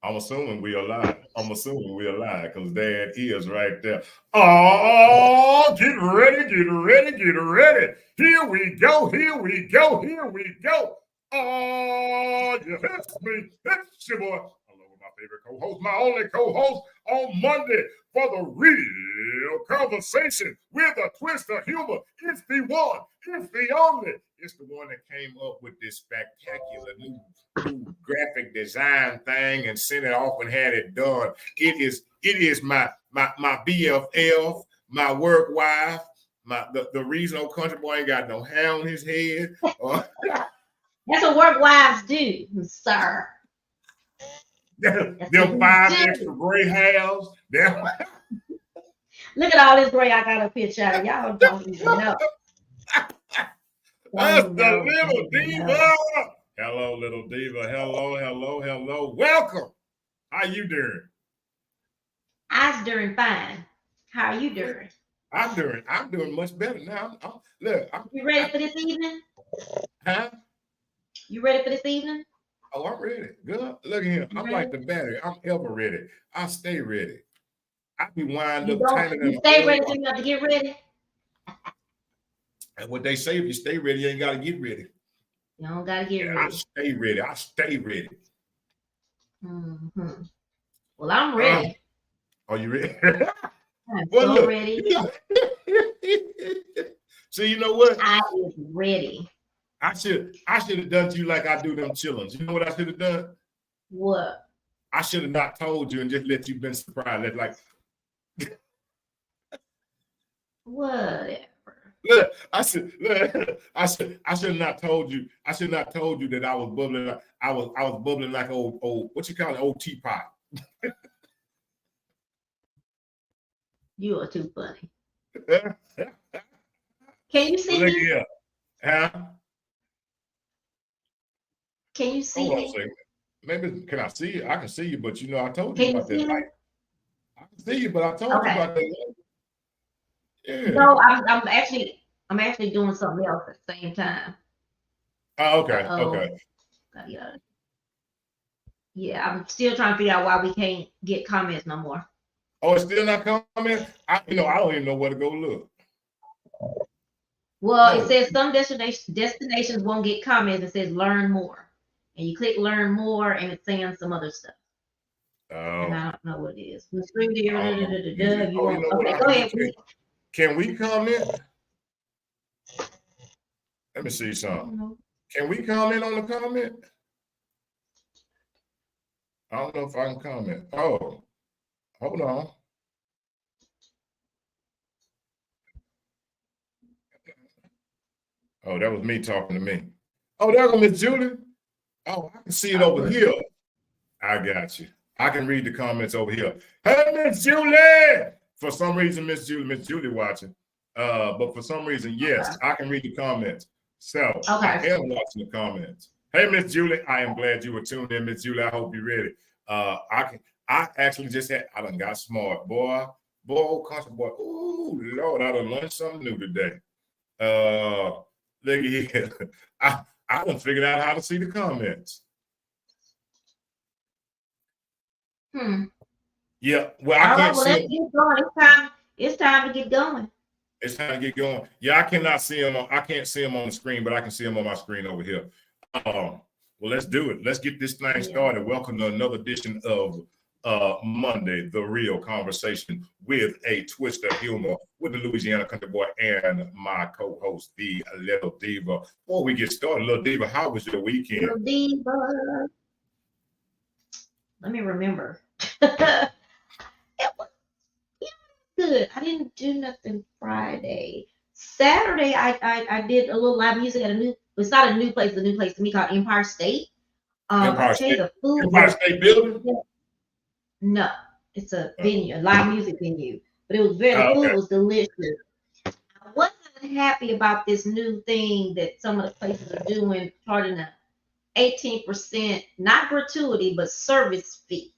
I'm assuming we are live. I'm assuming we are live because Dad is right there. Oh, get ready, get ready, get ready. Here we go, here we go, here we go. Oh, yeah, it's me. It's your boy. Hello, my favorite co-host, my only co-host on Monday for the real conversation with a twist of humor. It's the one, it's the only. It's the one that came up with this spectacular new graphic design thing and sent it off and had it done. It is my BFF, my work wife, the reason old country boy ain't got no hair on his head. That's what work wives do, sir. Them 5 extra gray hairs. Look at all this gray I got a picture of. Y'all don't even know. That's the little diva. Hello, little diva. Hello, hello, hello. Welcome. How you doing? I'm doing fine. How are you doing? I'm doing much better now. You ready for this evening? Huh? You ready for this evening? Oh, I'm ready. Good. Look at him. I'm like the battery. I'm ever ready. I stay ready. I be wind up tighter than you stay ready till you have to get ready. And what they say, if you stay ready, you ain't got to get ready. You don't got to get ready. I stay ready. I stay ready. Mm-hmm. Well, I'm ready. Are you ready? I'm so ready. So you know what? I is ready. I should have done to you like I do them chillings. You know what I should have done? What? I should have not told you and just let you been surprised. Like whatever. Look, I should have not told you. I should not told you that I was bubbling. I was bubbling like old what you call it, old teapot. You are too funny. Can you see me? Here. Huh? Can you see me? Maybe can I see you? I can see you, but you know I told you can about that light. I can see you, but I told you about that light. Yeah. No, I'm actually doing something else at the same time. Oh, okay. Okay. Yeah, I'm still trying to figure out why we can't get comments no more. Oh, it's still not coming? I don't even know where to go look. Well, it says some destinations won't get comments. It says learn more. And you click learn more and it's saying some other stuff. Oh. And I don't know what it is. Go ahead. Can we comment? Let me see something. Can we comment on the comment? I don't know if I can comment. Oh, hold on. Oh, that was me talking to me. Oh, there goes Miss Julie. Oh, I can see it over here. I got you. I can read the comments over here. Hey, Miss Julie! For some reason, Miss Julie watching. But for some reason, yes, I can read the comments. So I am watching the comments. Hey, Miss Julie, I am glad you were tuned in, Miss Julie. I hope you're ready. I actually just I done got smart, boy, country boy. Ooh, Lord, I done learned something new today. Look here. I done figured out how to see the comments. Yeah, well, I can't see them. It's time to get going. It's time to get going. Yeah, I cannot see them. I can't see them on the screen, but I can see them on my screen over here. Well, let's do it. Let's get this thing started. Welcome to another edition of Monday, the real conversation with a twist of humor with the Louisiana country boy and my co-host, the Little Diva. Before we get started, Little Diva, how was your weekend? Little Diva. Let me remember. It was good. I didn't do nothing Friday. Saturday, I did a little live music at it's not a new place, a new place to me called Empire State. Empire State Building? No, it's a venue, a live music venue. But it was the food was delicious. I wasn't happy about this new thing that some of the places are doing, charging a 18%, not gratuity, but service fee.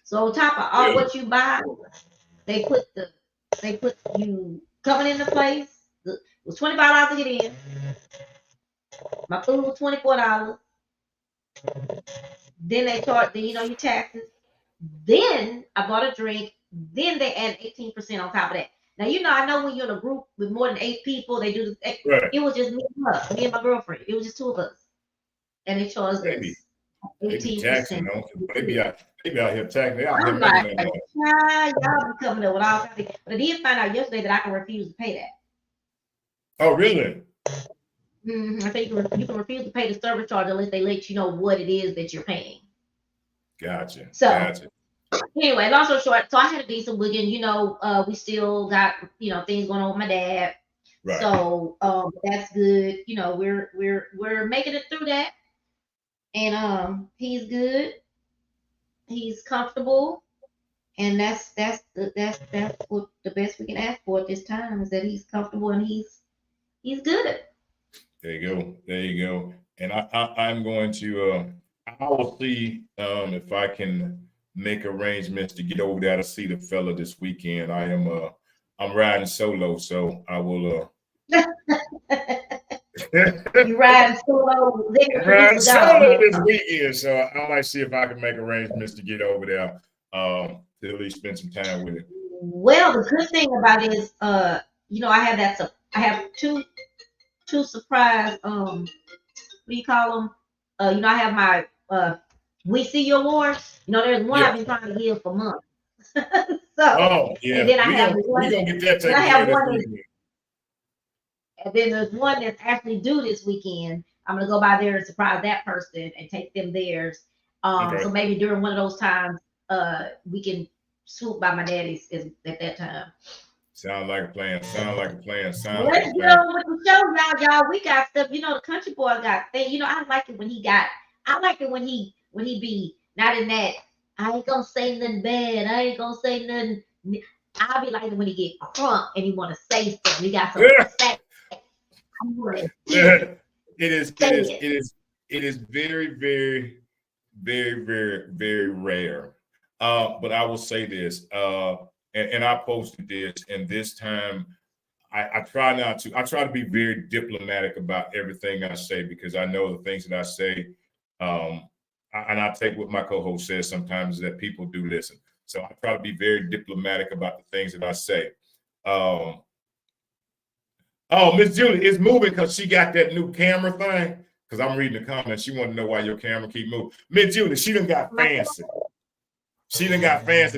So on top of all what you buy, they put you coming in the place. It was $25 to get in. My food was $24. Then they charge, then your taxes. Then I bought a drink. Then they add 18% on top of that. Now I know when you're in a group with more than 8 people, they do this. Right. It was just me and my girlfriend. It was just 2 of us, and they charged Maybe. us They be taxing, 18%. They out here taxing. They out here I'm making like, that money. y'all be coming up with all kinds of. But I did find out yesterday that I can refuse to pay that. Oh, really? I think you can refuse to pay the service charge unless they let you know what it is that you're paying. Gotcha. So Gotcha. anyway, long story short, so I had a decent weekend. We still got things going on with my dad. Right. So that's good. We're making it through that, and he's good. He's comfortable, and that's what the best we can ask for at this time is that he's comfortable and he's good. There you go. There you go. And I'm going to I will see if I can make arrangements to get over there to see the fella this weekend. I'm riding solo, so I will You riding solo? I'm riding solo this weekend, so I might see if I can make arrangements to get over there to at least spend some time with him. Well, the good thing about it is, I have two surprise. What do you call them? I have my We See Your Awards. There's one I've been trying to give for months. Oh yeah, and then I have one. We gonna get that taken care of this weekend. And then there's one that's actually due this weekend. I'm gonna go by there and surprise that person and take them theirs. So maybe during one of those times, we can swoop by my daddy's at that time. Sound like a plan. Let's get on with the show, y'all. We got stuff. The country boy got things. I like it when he be not in that. I ain't gonna say nothing bad. I ain't gonna say nothing. I'll be like when he get crunk and he want to say something. He got something to say. It is very, very, very, very, very rare. But I will say this, and I posted this, and this time I try to be very diplomatic about everything I say, because I know the things that I say, and I take what my co-host says sometimes, that people do listen. So I try to be very diplomatic about the things that I say. Oh, Miss Julie is moving because she got that new camera thing. Because I'm reading the comments. She want to know why your camera keep moving. Miss Julie, she done got fancy.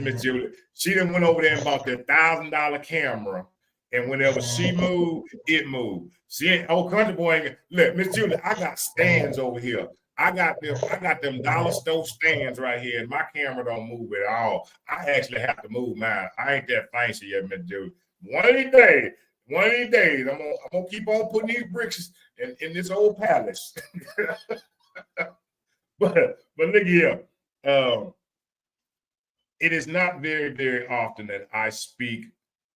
Miss Julie. She done went over there and bought that $1,000 camera. And whenever she moved, it moved. She ain't old country boy. Look, Miss Julie, I got stands over here. I got them dollar store stands right here, and my camera don't move at all. I actually have to move mine. I ain't that fancy yet, Miss Julie. One of these days, I'm gonna keep on putting these bricks in this old palace. but look here. It is not very, very often that I speak.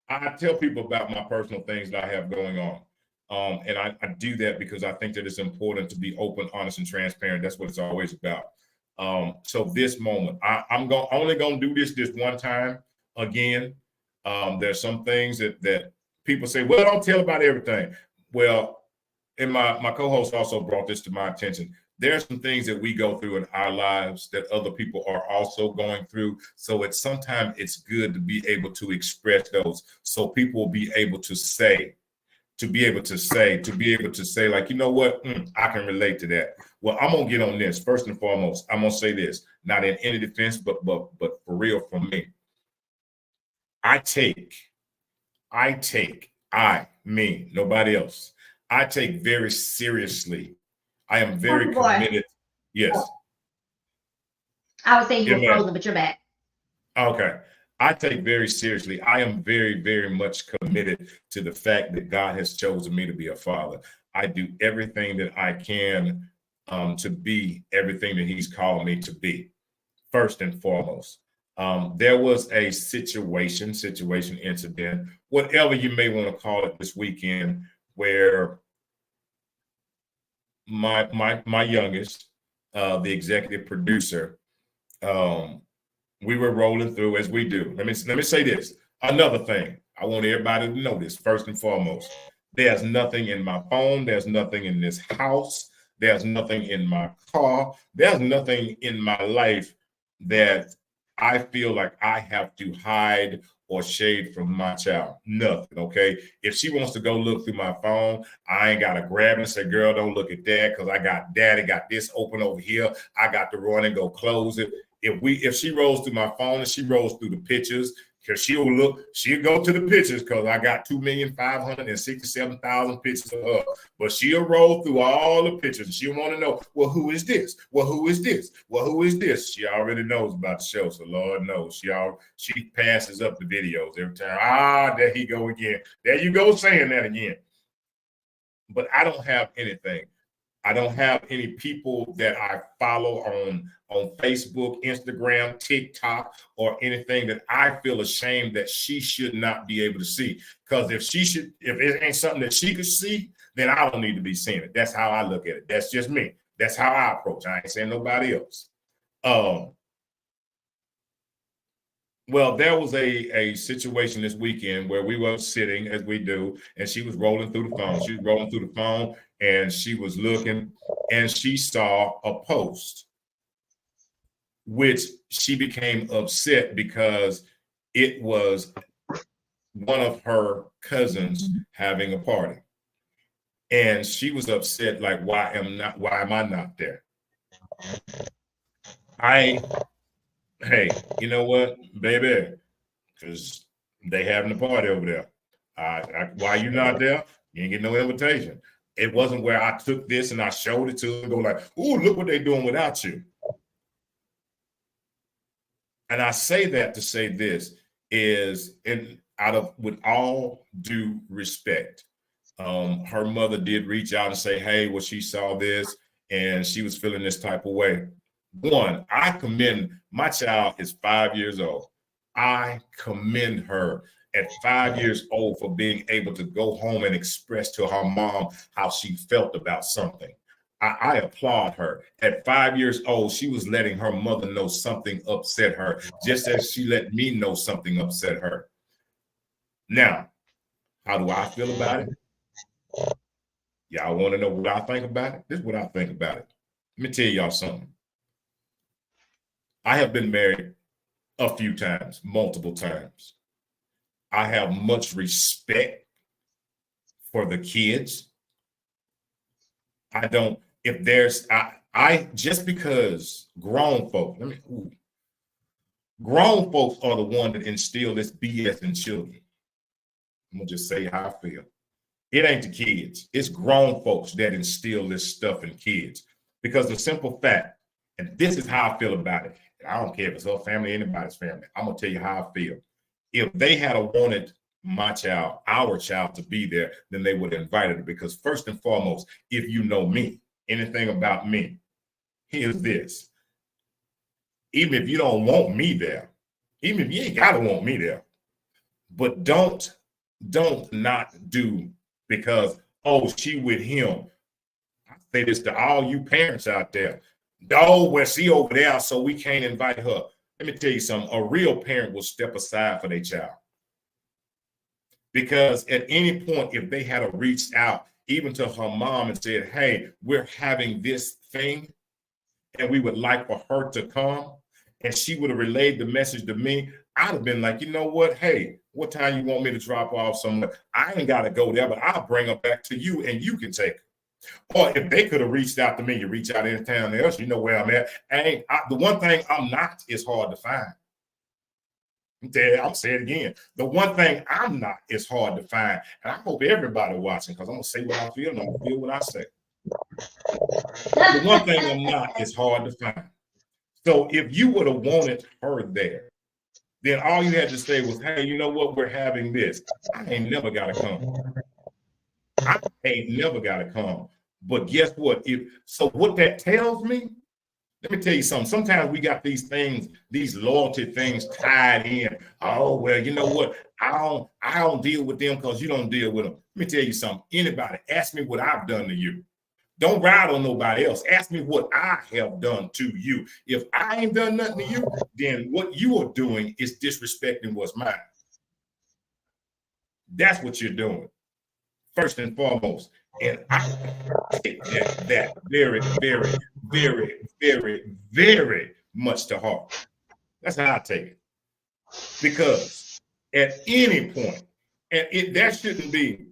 I tell people about my personal things that I have going on. And I do that because I think that it's important to be open, honest, and transparent. That's what it's always about. So this moment, I'm only going to do this one time again. There's some things that people say, well, don't tell about everything. Well, and my co-host also brought this to my attention. There are some things that we go through in our lives that other people are also going through. So sometimes it's good to be able to express those, so people will be able to say, like, you know what, I can relate to that. Well, I'm gonna get on this. First and foremost, I'm gonna say this, not in any defense, but for real from me. Me, nobody else. I take very seriously. I am very committed. Yes. I was saying you were frozen, but you're back. Okay. I take very seriously. I am very, very much committed to the fact that God has chosen me to be a father. I do everything that I can to be everything that he's called me to be, first and foremost. There was a situation, incident, whatever you may want to call it, this weekend, where my youngest, the executive producer, we were rolling through as we do. Let me say this. Another thing, I want everybody to know this first and foremost. There's nothing in my phone. There's nothing in this house There's nothing in my car. There's nothing in my life that I feel like I have to hide or shade from my child. Nothing, okay? If she wants to go look through my phone, I ain't got to grab it and say, girl, don't look at that because I got daddy got this open over here. I got to run and go close it. If she rolls through my phone and she rolls through the pictures, because she'll go to the pictures because I got 2,567,000 pictures of her. But she'll roll through all the pictures and she'll want to know, well, who is this? Well, who is this? Well, who is this? She already knows about the show, so Lord knows. She passes up the videos every time. There he go again. There you go saying that again. But I don't have anything. I don't have any people that I follow on Facebook, Instagram, TikTok, or anything that I feel ashamed that she should not be able to see. Because if it ain't something that she could see, then I don't need to be seeing it. That's how I look at it. That's just me. That's how I approach it. I ain't saying nobody else. Well, there was a situation this weekend where we were sitting as we do, and she was rolling through the phone. She was rolling through the phone and she was looking and she saw a post, which she became upset because it was one of her cousins having a party. And she was upset, like, why am I not there? Hey, you know what, baby? Because they having a party over there. Why you not there? You ain't get no invitation. It wasn't where I took this and I showed it to them and go like, "Ooh, look what they're doing without you." And I say that to say this is, with all due respect, her mother did reach out and say, "Hey, well, she saw this and she was feeling this type of way." One, I commend, my child is 5 years old. I commend her at 5 years old for being able to go home and express to her mom how she felt about something. I applaud her. At 5 years old, she was letting her mother know something upset her, just as she let me know something upset her. Now, how do I feel about it? Y'all want to know what I think about it? This is what I think about it. Let me tell y'all something. I have been married a few times, multiple times. I have much respect for the kids. I don't, if there's, I just because grown folks, grown folks are the one that instill this BS in children. I'm gonna just say how I feel. It ain't the kids. It's grown folks that instill this stuff in kids. Because the simple fact, and this is how I feel about it, and I don't care if it's her family, anybody's family, I'm gonna tell you how I feel. If they had wanted my child, our child, to be there, then they would have invited her. Because first and foremost, if you know me, anything about me, here's this. Even if you don't want me there, even if you ain't gotta want me there, but don't not do because, oh, she with him. I say this to all you parents out there. Oh, well, she over there, so we can't invite her. Let me tell you something. A real parent will step aside for their child. Because at any point, if they had reached out even to her mom and said, "Hey, we're having this thing and we would like for her to come," and she would have relayed the message to me, I'd have been like, you know what? Hey, what time you want me to drop off somewhere? I ain't got to go there, but I'll bring her back to you and you can take her. Or if they could have reached out to me, you reach out anytime else, you know where I'm at. The one thing I'm not is hard to find. I'll say it again. The one thing I'm not is hard to find. And I hope everybody watching, because I'm going to say what I feel and I'm going to feel what I say. The one thing I'm not is hard to find. So if you would have wanted her there, then all you had to say was, "Hey, you know what? We're having this. I ain't never got to come. I ain't never got to come." But guess what? So what that tells me, let me tell you something. Sometimes we got these things, these loyalty things tied in. Oh, well, you know what? I don't deal with them because you don't deal with them. Let me tell you something. Anybody, ask me what I've done to you. Don't ride on nobody else. Ask me what I have done to you. If I ain't done nothing to you, then what you are doing is disrespecting what's mine. That's what you're doing. First and foremost, And I take that very, very, very, very, very much to heart. That's how I take it. Because at any point, and that shouldn't be,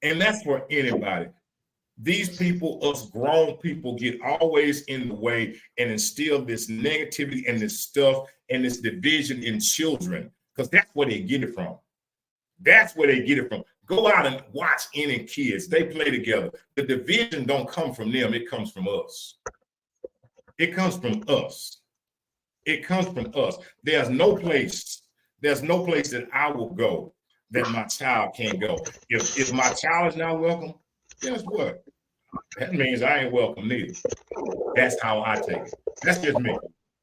and that's for anybody. These people, us grown people, get always in the way and instill this negativity and this stuff and this division in children, because that's where they get it from. That's where they get it from. Go out and watch any kids. They play together. The division don't come from them. It comes from us. It comes from us. It comes from us. There's no place that I will go that my child can't go. If my child is not welcome, guess what? That means I ain't welcome neither. That's how I take it. That's just me.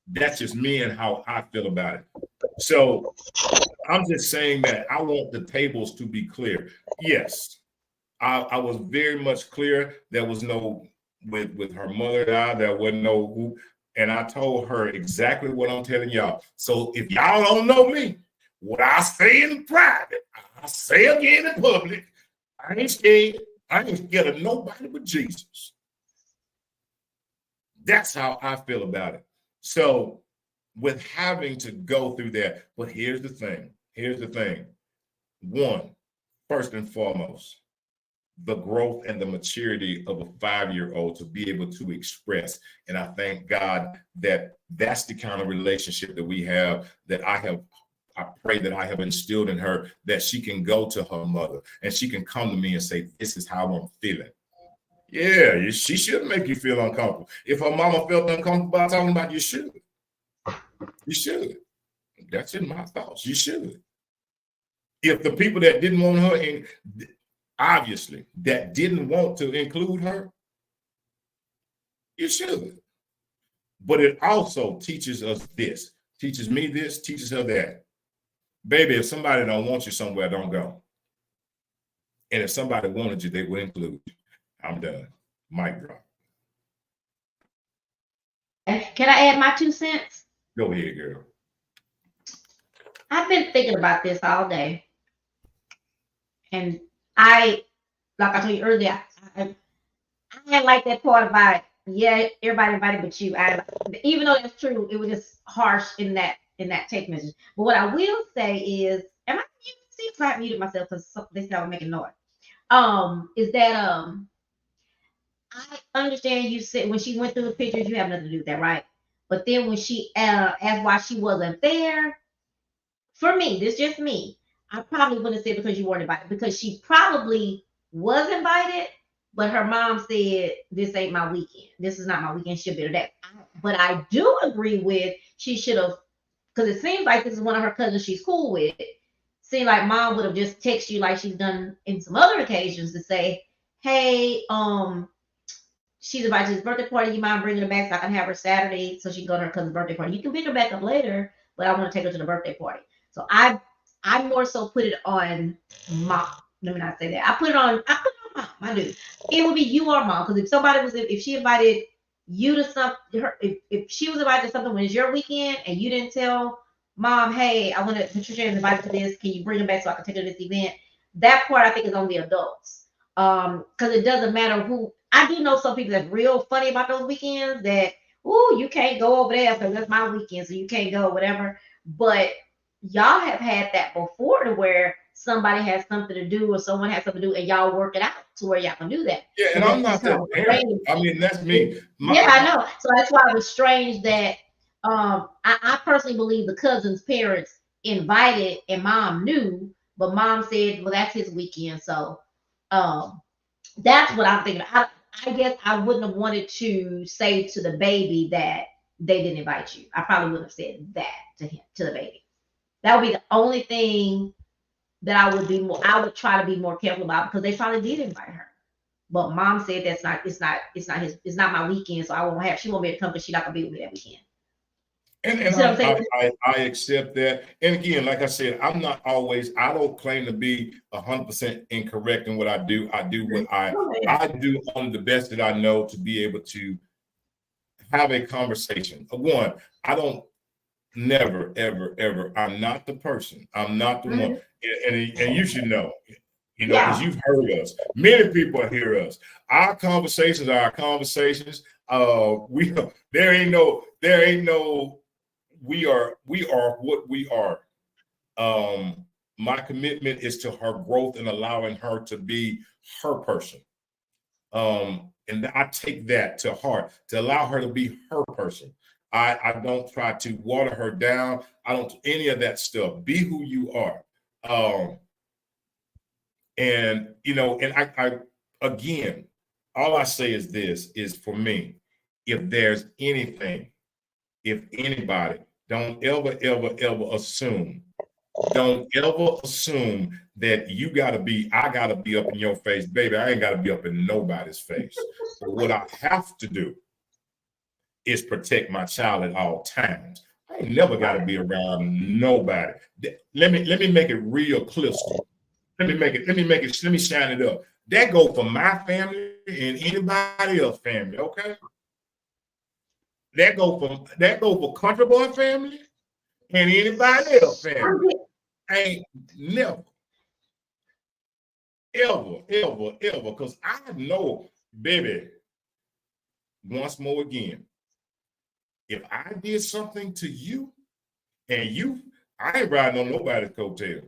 That's just me and how I feel about it. So I'm just saying that I want the tables to be clear. Yes, I was very much clear. There was no, with her mother died, there wasn't no, and I told her exactly what I'm telling y'all. So if y'all don't know me, what I say in private, I say again in public. I ain't scared. I ain't scared of nobody but Jesus. That's how I feel about it. So with having to go through that, but here's the thing. Here's the thing. One, first and foremost, the growth and the maturity of a 5-year-old to be able to express. And I thank God that that's the kind of relationship that we have, that I pray that I have instilled in her, that she can go to her mother and she can come to me and say, this is how I'm feeling. Yeah, she should make you feel uncomfortable. If her mama felt uncomfortable about talking about, you should. You should. That's in my thoughts. You should. If the people that didn't want her, and obviously that didn't want to include her, you should. But it also teaches us this, teaches me this, teaches her that. Baby, if somebody don't want you somewhere, don't go. And if somebody wanted you, they would include you. I'm done. Mic drop. Can I add my 2 cents? Go ahead, girl. I've been thinking about this all day. And like I told you earlier, I like that part about, yeah, everybody invited but you. Even though that's true, it was just harsh in that text message. But what I will say is, am I muted? See if I muted myself because they said I was making noise. Is that I understand you said when she went through the pictures, you have nothing to do with that, right? But then when she asked why she wasn't there, for me, this is just me, I probably wouldn't say because you weren't invited, because she probably was invited, but her mom said, this ain't my weekend. This is not my weekend. She'll be there. But I do agree with, she should have, because it seems like this is one of her cousins she's cool with. Seemed like mom would have just texted you like she's done in some other occasions to say, hey, she's invited to his birthday party. You mind bringing her back so I can have her Saturday so she can go to her cousin's birthday party. You can pick her back up later, but I want to take her to the birthday party. So I more so put it on mom. Let me not say that. I put it on mom. I do. It would be you or mom, because if she invited you to something, if she was invited to something when it's your weekend and you didn't tell mom, hey, I want to, Patricia is invited to this. Can you bring her back so I can take her to this event? That part I think is on the adults. Because it doesn't matter who. I do know some people that's real funny about those weekends that, oh, you can't go over there because that's my weekend, so you can't go, whatever. But y'all have had that before, to where somebody has something to do or someone has something to do and y'all work it out to where y'all can do that. Yeah, and I'm not that parent. I mean, that's me. I know. So that's why it was strange that I personally believe the cousin's parents invited and mom knew, but mom said, well, that's his weekend. So that's what I'm thinking. I guess I wouldn't have wanted to say to the baby that they didn't invite you. I probably wouldn't have said that to the baby. That would be the only thing that I would try to be more careful about, because they probably did invite her. But mom said it's not my weekend, so she won't be able to come because she's not gonna be with me that weekend. And I accept that. And again, like I said, I don't claim to be 100% incorrect in what I do. I do what I do on the best that I know to be able to have a conversation. One, I don't never, ever, ever. I'm not the person. I'm not the one. And you should know. You know, because you've heard us. Many people hear us. Our conversations are our conversations. There ain't no, we are what we are. My commitment is to her growth and allowing her to be her person. And I take that to heart, to allow her to be her person. I don't try to water her down. I don't do any of that stuff. Be who you are. And you know, and I again, all I say is this is for me, if there's anything, if anybody, don't ever assume. Don't ever assume that I gotta be up in your face, baby. I ain't gotta be up in nobody's face. But what I have to do is protect my child at all times. I ain't never gotta be around nobody. Let me make it real clear. Let me shine it up. That go for my family and anybody else family, okay? That go for Country Boy family and anybody else family. I ain't never, ever, because I know, baby, once more again, if I did something to you and I ain't riding on nobody's coattail.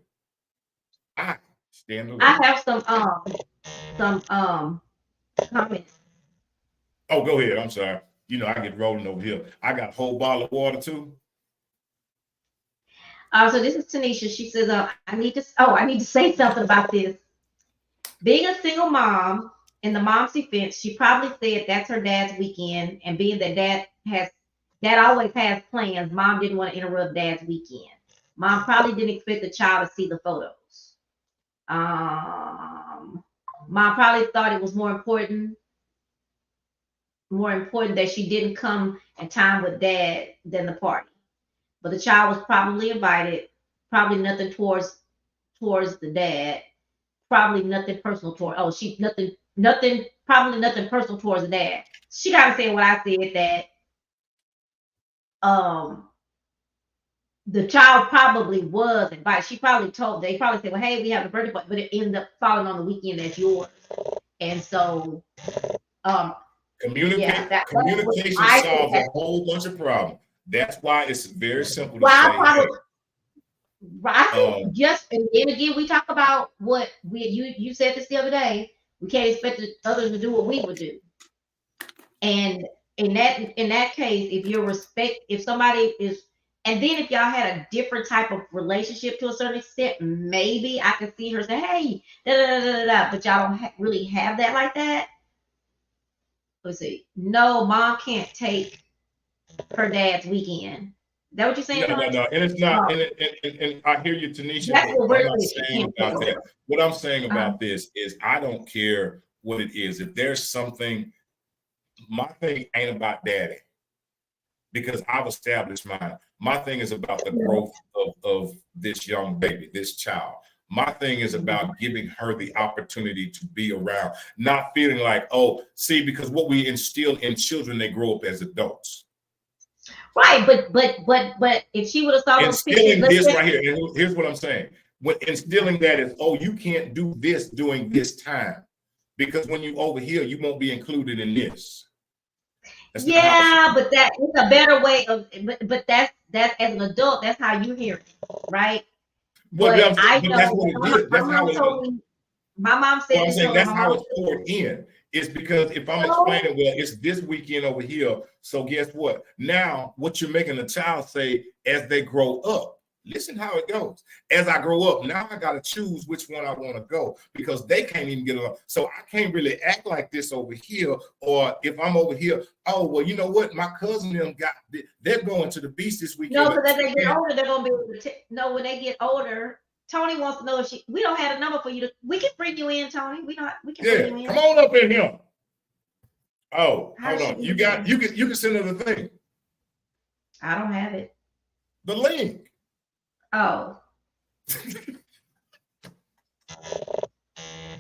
I stand alone. I have some comments. Oh, go ahead. I'm sorry. You know, I get rolling over here. I got a whole bottle of water too. So this is Tanisha. She says, I need to say something about this. Being a single mom, in the mom's defense, she probably said that's her dad's weekend, and being that dad always has plans, mom didn't want to interrupt dad's weekend. Mom probably didn't expect the child to see the photos. Mom probably thought it was more important that she didn't come in time with dad than the party. But the child was probably invited, probably nothing towards the dad, probably nothing personal toward, probably nothing personal towards the dad. She gotta say what I said, that the child probably was invited. They probably said, well, hey, we have a birthday party, but it ended up falling on the weekend as yours. And so communication solves a whole bunch of problems. That's why it's very simple to say. Right. And then again, we talk about what you said this the other day. We can't expect others to do what we would do. And in that case, if somebody is, and then if y'all had a different type of relationship to a certain extent, maybe I could see her say, hey, but y'all don't really have that like that. Let's see. No, mom can't take her dad's weekend. Is that what you're saying? No. And it's not. No. And I hear you, Tanisha. That's what I'm not saying about that. What I'm saying about this is I don't care what it is. If there's something, my thing ain't about daddy, because I've established mine. My thing is about the growth of this young baby, this child. My thing is about giving her the opportunity to be around, not feeling like, oh, see, because what we instill in children, they grow up as adults. Right, but if she would have saw those pictures, this right here, and here's what I'm saying. When instilling that is, oh, you can't do this during this time, because when you over here, you won't be included in this. Yeah, but that is a better way of. But that's as an adult, that's how you hear it, right? But I know that's what it is. That's how it is. My mom said. I'm saying that's how it's poured in. It's because if I'm explaining, well, it's this weekend over here. So guess what? Now, what you're making the child say as they grow up. Listen how it goes. As I grow up, now I got to choose which one I want to go, because they can't even get along. So I can't really act like this over here. Or if I'm over here, oh, well, you know what? My cousin them they're going to the beach this weekend. No, because as they get older, they're going to be able to no, when they get older. Tony wants to know if we don't have a number for you we can bring you in, Tony. We can bring you in. Come on up in here. Oh, hold on. You can send her the thing. I don't have it. The link. Oh.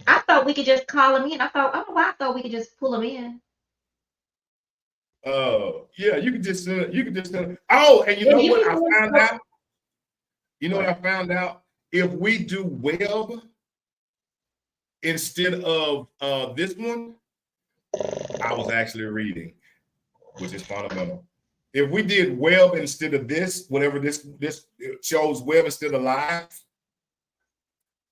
I thought we could just call him in. I thought we could just pull him in. Yeah, you can just send it. Oh, and you know what I found out? You know what I found out? If we do web, instead of this one, I was actually reading, which is fundamental. If we did web instead of this, whatever this shows web instead of live,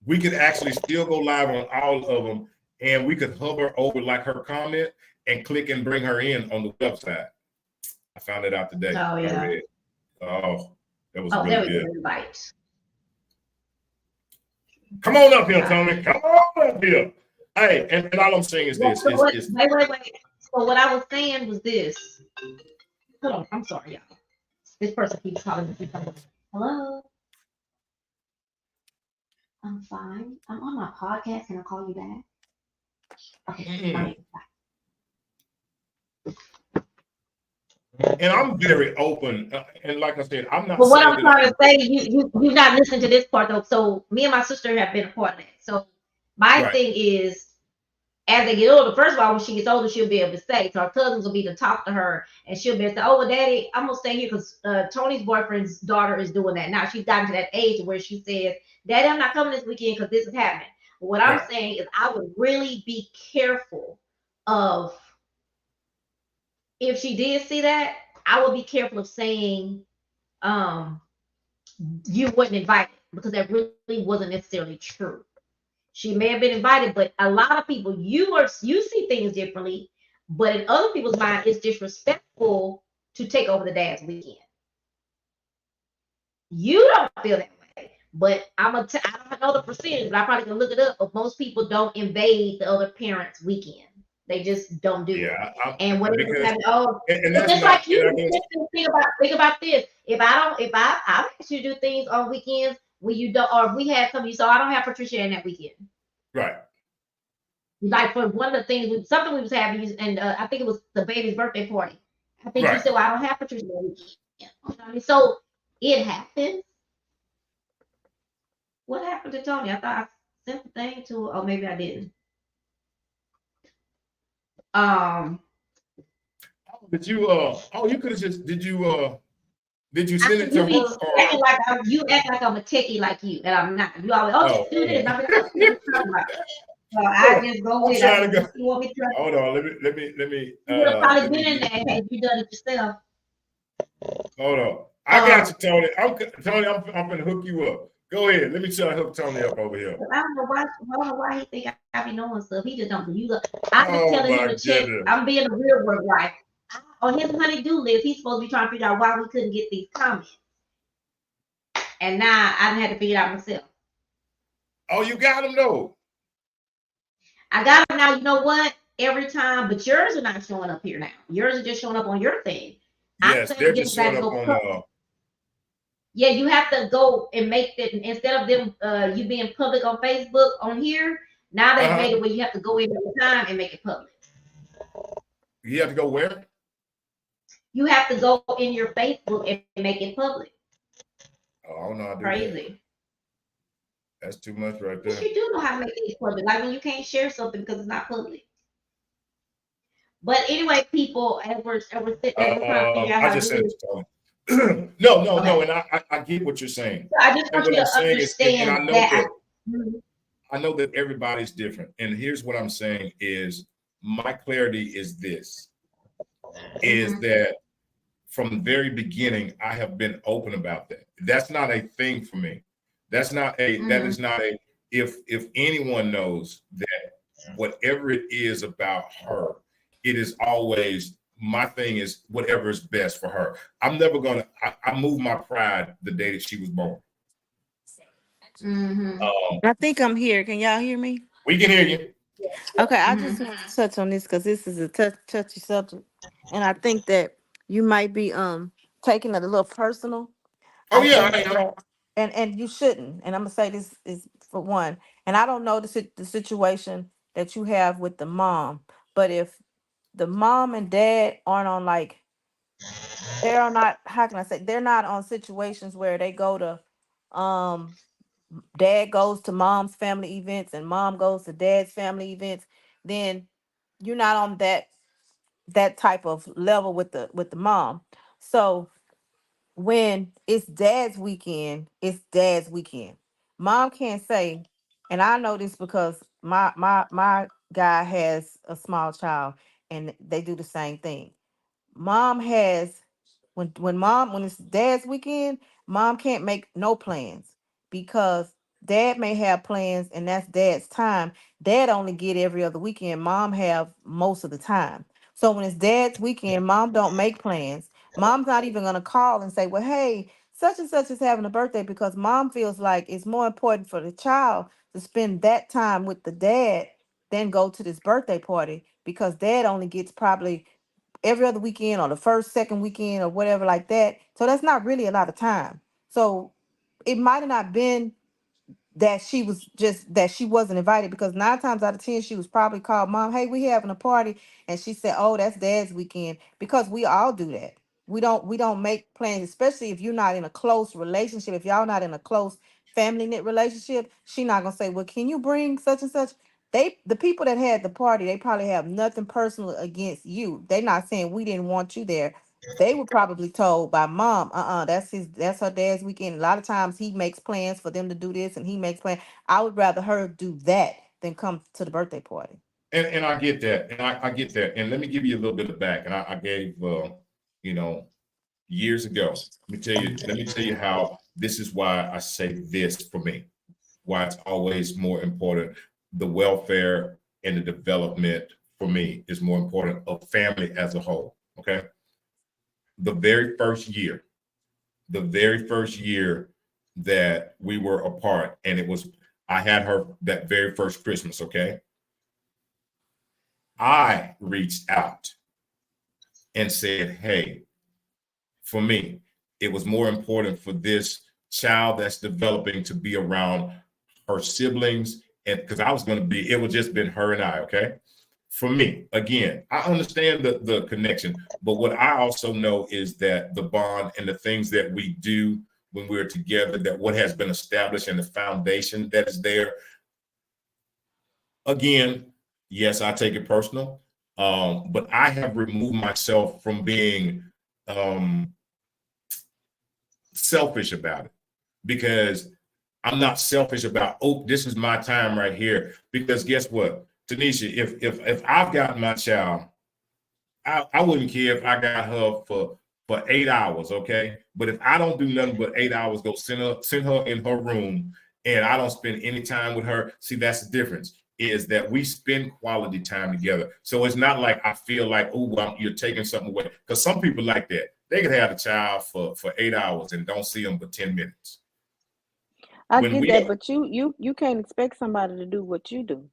we could actually still go live on all of them, and we could hover over like her comment and click and bring her in on the website. I found it out today. Oh I yeah. read. Oh, that was Oh, there really we go. good. Invite. Come on up here, Tony. Come on up here. Hey, and all I'm saying is Yeah, this: so what, is wait. So what I was saying was this. Hold on, I'm sorry, y'all. This person keeps calling me. Hello. I'm fine. I'm on my podcast. Can I call you back? Okay. All right. and I'm very open. And like I said, I'm not But what saying I'm that trying to say, you not listening to this part though. So me and my sister have been a part of that. So my right. thing is, as they get older, first of all, when she gets older, she'll be able to say. So her cousins will be to talk to her, and she'll be able to say, "Oh, well, Daddy, I'm gonna stay here because Tony's boyfriend's daughter is doing that now. She's gotten to that age where she says, Daddy, I'm not coming this weekend because this is happening." But what I'm Right. saying is, I would really be careful of if she did see that. I would be careful of saying, um, you wasn't invited because that really wasn't necessarily true. She may have been invited, but a lot of people, you see things differently, but in other people's mind, it's disrespectful to take over the dad's weekend. You don't feel that way, but I don't know the percentage, but I probably can look it up. But most people don't invade the other parent's weekend. They just don't do it. Yeah. And what Because and it's that's just not. like And you I guess think about this. If I ask you to do things on weekends when you don't, or if we had some, you so I don't have Patricia in that weekend. right. Like for one of the things, something we was having, and I think it was the baby's birthday party. I think you Right. said, "Well, I don't have Patricia that weekend." You know what I mean? So it happens. What happened to Tony? I thought I sent the thing to, or maybe I didn't. Um, Did you oh you could have just did you send it to you be her or acting like you act like I'm a techie like you, and I'm not. You always, oh, just do this. I'm like, what you talking about? So hold I on. just go I'm with it. trying to go. You want me to? Hold on, let me You would have probably let me been in get there had you done it yourself. hold on. I got Um, you, Tony. Tony, I'm gonna hook you up. Go ahead. Let me try to hook Tony up over here. I don't know why he think I be knowing stuff. He just don't believe it. I just Oh telling him my to check. goodness. I'm being a real world wife. On his honey-do list, he's supposed to be trying to figure out why we couldn't get these comments. And now I done had to figure it out myself. Oh, you got him though. I got them now. You know what? Every time, but yours are not showing up here now. Yours are just showing up on your thing. I'm Yes, saying to they're get just you guys showing to up go. on Yeah, you have to go and make it instead of them you being public on Facebook on here. Now they've uh-huh. made it where you have to go in every time and make it public. You have to go where? You have to go in your Facebook and make it public. Oh, I don't know how to do that. Crazy. That's too much right Yes, there. you do know how to make things public. Like when you can't share something because it's not public. But anyway, people, as we're trying to figure out I how to just do sent this. it to Tony. No, Okay. and I get what you're saying. So I just And want what you I'm to saying is, and understand that. I know that everybody's different. And here's what I'm saying is my clarity is this is that from the very beginning, I have been open about that. That's not a thing for me. That is not a if anyone knows that whatever it is about her, it is always my thing is whatever is best for her. I'm never gonna I move my pride the day that she was born. I think I'm here. Can y'all hear me? We can hear you. Okay, I just want to touch on this because this is a touchy subject, and I think that you might be taking it a little personal. Oh I yeah, think I am. that, and you shouldn't. And I'm gonna say this is for one. And I don't know the situation that you have with the mom, but if the mom and dad aren't on like they're not, how can I say, they're not on situations where they go to um dad goes to mom's family events and mom goes to dad's family events, then you're not on that type of level with the mom. So when it's dad's weekend. Mom can't say, and I know this because my guy has a small child, and they do the same thing. Mom has when it's dad's weekend, mom can't make no plans because dad may have plans and that's dad's time. Dad only get every other weekend. Mom have most of the time. So when it's dad's weekend, mom don't make plans. Mom's not even gonna call and say, well, hey, such and such is having a birthday, because mom feels like it's more important for the child to spend that time with the dad than go to this birthday party, because dad only gets probably every other weekend or the first, second weekend or whatever like that. So that's not really a lot of time. So it might have not been that she was just that she wasn't invited, because 9 times out of 10 she was probably called, mom, hey, we having a party, and she said, oh, that's dad's weekend, because we all do that. We don't make plans, especially if you're not in a close relationship. If y'all not in a close family knit relationship, she not gonna say, well, can you bring such and such. The people that had the party, they probably have nothing personal against you. They not saying we didn't want you there. They were probably told by mom, that's her dad's weekend. A lot of times he makes plans for them to do this, and he makes plans. I would rather her do that than come to the birthday party. And I get that, and I get that. And let me give you a little bit of back. And I gave, you know, years ago. Let me tell you how this is why I say this for me. Why it's always more important. The welfare and the development for me is more important of family as a whole. Okay. The very first year, that we were apart, and I had her that very first Christmas. Okay. I reached out and said, hey, for me, it was more important for this child that's developing to be around her siblings. And because I was going to be, it would just been her and I. Okay. For me, again, I understand the connection, but what I also know is that the bond and the things that we do when we're together, that what has been established and the foundation that is there. Again, yes, I take it personal, but I have removed myself from being um, selfish about it, because I'm not selfish about, oh, this is my time right here. Because guess what, Tanisha, if I've got my child, I wouldn't care if I got her for 8 hours, okay? But if I don't do nothing but 8 hours, go send her in her room, and I don't spend any time with her. See, that's the difference, is that we spend quality time together. So it's not like I feel like, oh, well, you're taking something away. Because some people like that. They could have a child for 8 hours and don't see them for 10 minutes. I When get we that, but you can't expect somebody to do what you do.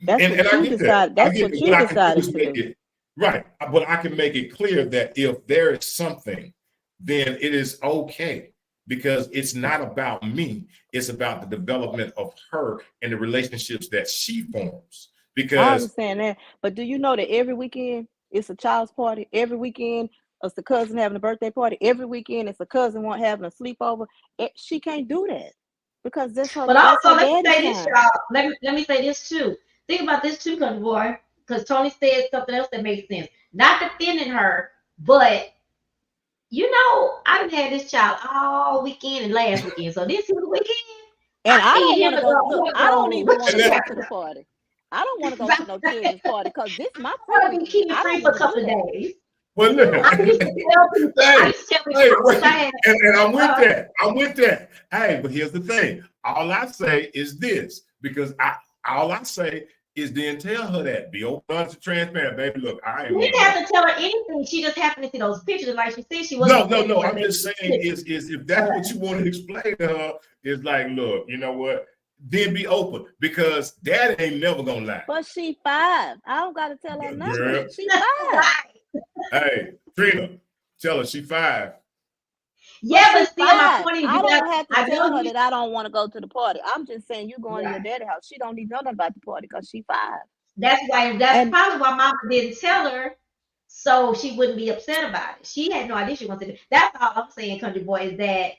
and I get that. That's what you What I can do decided is to make do. it right. But I can make it clear that if there is something, then it is okay, because it's not about me. It's about the development of her and the relationships that she forms. I Because understand that, but do you know that every weekend it's a child's party? Every weekend it's the cousin having a birthday party. Every weekend it's a cousin having a sleepover. She can't do that because But that's also, her let me daddy's say this, time. y'all. Let me say this too. Think about this too, country boy, because Tony said something else that makes sense. Not defending her, but I done had this child all weekend and last weekend. So this weekend, And I I need don't him want to to go. go. Look, I I don't even want and to that, go to the party. I don't want to go to no children's party because this is my free want to be weekend. kid I free don't for want a to do couple of that. days. well, look, I used to tell people. I hey, used to tell hey, people wait, I had. and I'm with Uh, that. I'm with that. Hey, but here's the thing. All I say is this, because all I say is then tell her that. Be open, honest, and transparent, baby. Look, I ain't you want to didn't go. have to tell her anything. She just happened to see those pictures, and like she said, she wasn't No, gonna no, say no. anything. I'm just saying is if that's what you want to explain to her, is like, look, you know what? Then be open, because daddy ain't never gonna lie. But she 5. I don't got to tell her nothing. Girl, She 5. Right. hey, Trina, tell her she 5. But Yeah, she but still, my 5. point is, I don't have to I tell know her you. that I don't want to go to the party. I'm just saying you going to your Right. daddy house. She don't need to know nothing about the party because she 5. That's why. That's And probably why Mama didn't tell her, so she wouldn't be upset about it. She had no idea she wanted to. That's all I'm saying, country boy, is that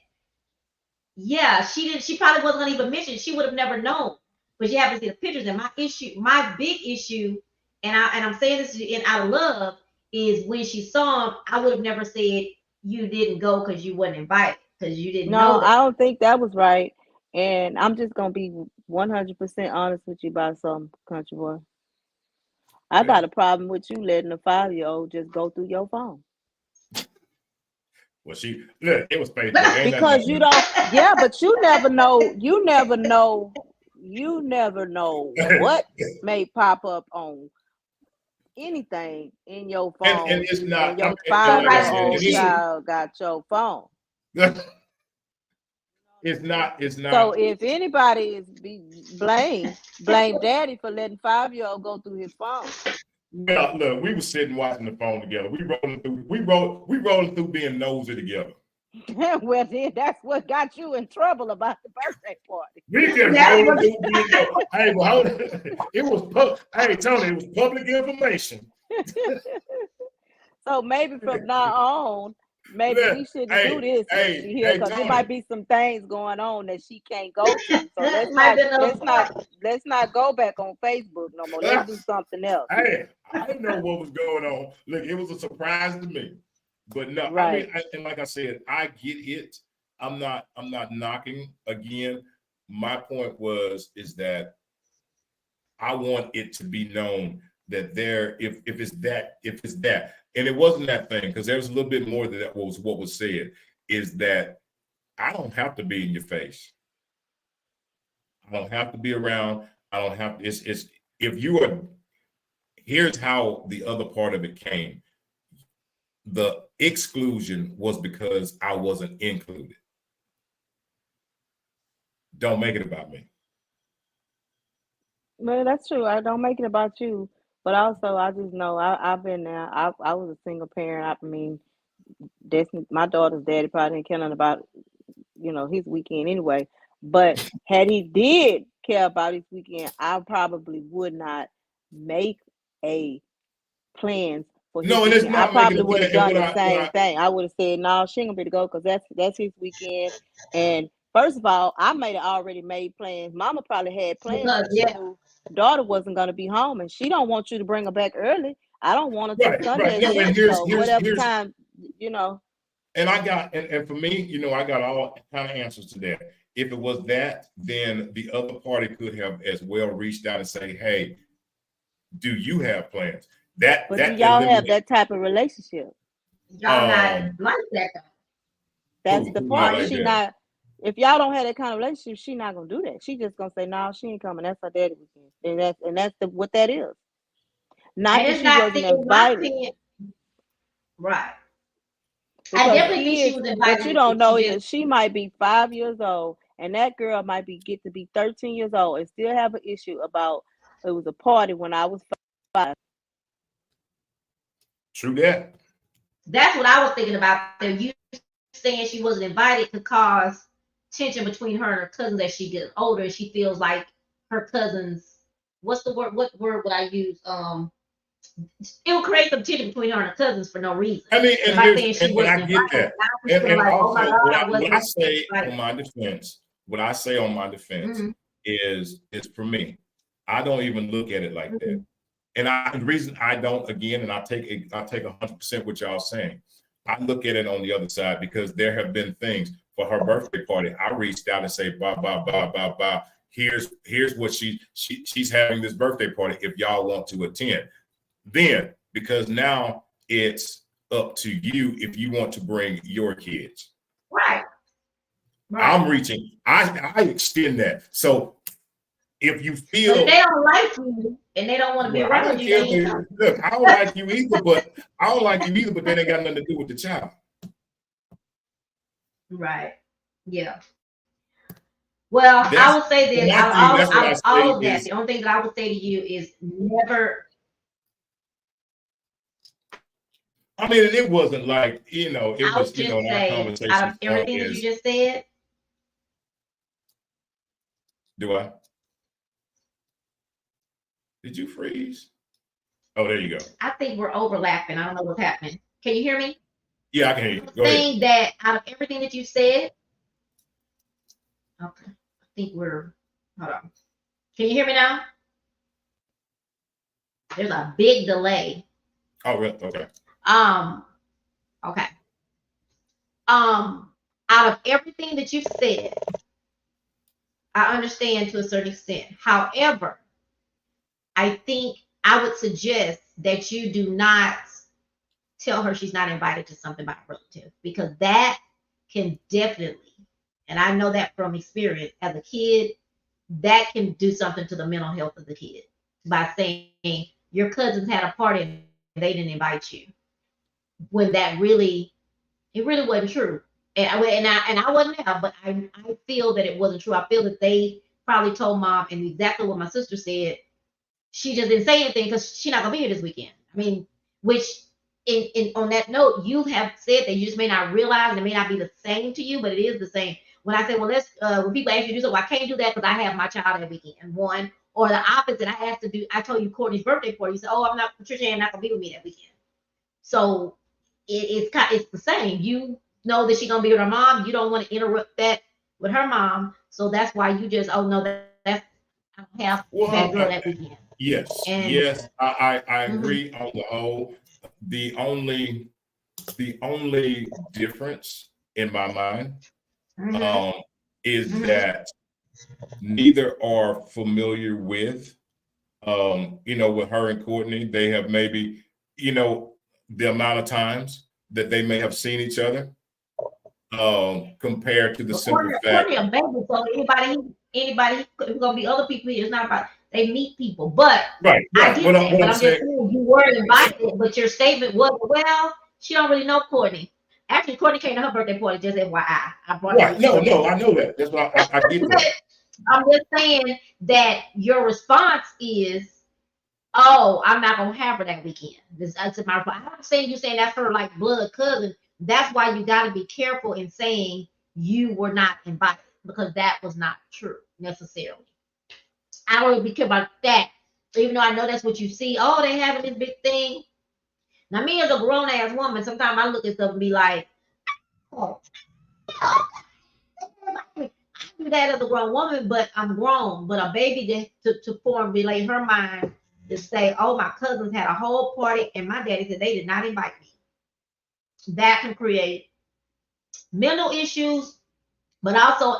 yeah, she didn't. She probably wasn't gonna even mention it. She would have never known. But you happen to see the pictures. And my big issue, and I'm saying this in out of love, is when she saw him, I would have never said you didn't go because you wasn't invited because you didn't know no, that. I don't think that was right. And I'm just gonna be 100% honest with you about something, country boy. I Yeah. got a problem with you letting a 5-year-old just go through your phone. Well, look, it was Facebook. Ain't Because you don't, yeah, but you never know, you never know what may pop up on anything in your phone, and it's not. and your And like I said, 5-year-old it child got your phone. it's not. It's So not. if anybody is blame daddy for letting 5-year-old go through his phone. Well, look, we were sitting watching the phone together. We rolling through being nosy together. Well, then that's what got you in trouble about the birthday party. We just rolling through being nosy. Hey, well, hold on. It was hey Tony, it was public information. So maybe from now on, maybe we shouldn't do this here, because there might be some things going on that she can't go to. So let's not go back on Facebook no more. Let's do something else. Hey, I didn't know what was going on. Look, it was a surprise to me. But no, right. I mean, and like I said, I get it. I'm not knocking. Again, my point is that I want it to be known that if it's that, and it wasn't that thing, because there's a little bit more that was what was said, is that I don't have to be in your face. I don't have to be around. I don't have to, it's if you are, here's how the other part of it came. The exclusion was because I wasn't included. Don't make it about me. Well, that's true. I don't make it about you, but also I just know I've been there. I was a single parent. I mean, my daughter's daddy probably didn't care nothing about his weekend anyway. But had he did care about his weekend, I probably would not make a plans for his weekend. It's not. I probably would have done the same thing. I would have said, no, she ain't gonna be able to go because that's his weekend. And first of all, I might have already made plans. Mama probably had plans because she knew daughter wasn't gonna be home, and she don't want you to bring her back early. I don't want her to Sunday. No, and here's whatever time, And I got, and for me, I got all kind of answers to that. If it was that, then the other party could have as well reached out and say, hey, do you have plans? But do y'all have that type of relationship? Y'all not like that. That's the part. She not. If y'all don't have that kind of relationship, she not gonna do that. She just gonna say, no, she ain't coming. That's her daddy weekend, and that's what that is. Not that she wasn't invited. Right. I definitely think she was invited. But you don't know either. She might be 5 years old, and that girl might get to be 13 years old and still have an issue about it was a party when I was 5. True that. That's what I was thinking about. You saying she wasn't invited could cause tension between her and her cousins as she gets older, and she feels like her cousins. What's the word? What word would I use? It will create some tension between her and her cousins for no reason. I mean, and I get that. And like, also, oh my God, what I say on my defense, is for me, I don't even look at it like that. And the reason I don't, again, and I take 100% what y'all saying, I look at it on the other side, because there have been things for her birthday party. I reached out and say, blah. Here's what she's having this birthday party if y'all want to attend. Then, because now it's up to you if you want to bring your kids. Right. I'm reaching. I extend that. So if you feel if they don't like you and they don't want to be around you, look, I don't like you either, but that ain't got nothing to do with the child. Right. Yeah. Well, I would say this. All of that. The only thing that I would say to you is never. I mean, it wasn't like, it was, in our conversation. Out of everything that you just said. Do I? Did you freeze? Oh, there you go. I think we're overlapping. I don't know what's happening. Can you hear me? Yeah, I can hear you. Go ahead. That out of everything that you said. Okay. I think hold on. Can you hear me now? There's a big delay. Oh, really? Okay. Okay. Out of everything that you said, I understand to a certain extent. However, I think I would suggest that you do not tell her she's not invited to something by a relative, because that can definitely, and I know that from experience as a kid, that can do something to the mental health of the kid by saying your cousins had a party and they didn't invite you, when that really, it really wasn't true. And I wasn't there, but I feel that it wasn't true. I feel that they probably told mom, and exactly what my sister said. She just didn't say anything because she's not gonna be here this weekend. I mean, which in on that note, you have said that you just may not realize, and it may not be the same to you, but it is the same. When I say, well, let's when people ask you to do something, well, I can't do that because I have my child that weekend. One, or the opposite, I told you Courtney's birthday party. You said, oh, Patricia ain't not gonna be with me that weekend. So it's the same. You know that she's gonna be with her mom. You don't want to interrupt that with her mom. So that's why you just, oh no, that's I don't have that girl that weekend. Yes, yes, I agree on the whole. The only difference in my mind is that neither are familiar with with her and Courtney. They have maybe, the amount of times that they may have seen each other compared to the simple fact. Courtney a baby, so anybody who's gonna be other people here. It's not about they meet people, but right. I get that. But I'm just saying you were invited, but your statement was, well, she don't really know Courtney. Actually, Courtney came to her birthday party, just FYI. I brought right. No, I know that. That's why I get that. I'm just saying that your response is, oh, I'm not gonna have her that weekend. That's my response. I'm not saying you're saying that's her like blood cousin. That's why you got to be careful in saying you were not invited, because that was not true necessarily. I don't really care about that, even though I know that's what you see. Oh, they having this big thing. Now, me as a grown ass woman, sometimes I look at stuff and be like, oh, I do that as a grown woman, but I'm grown. But a baby to formulate her mind to say, oh, my cousins had a whole party and my daddy said they did not invite me. That can create mental issues, but also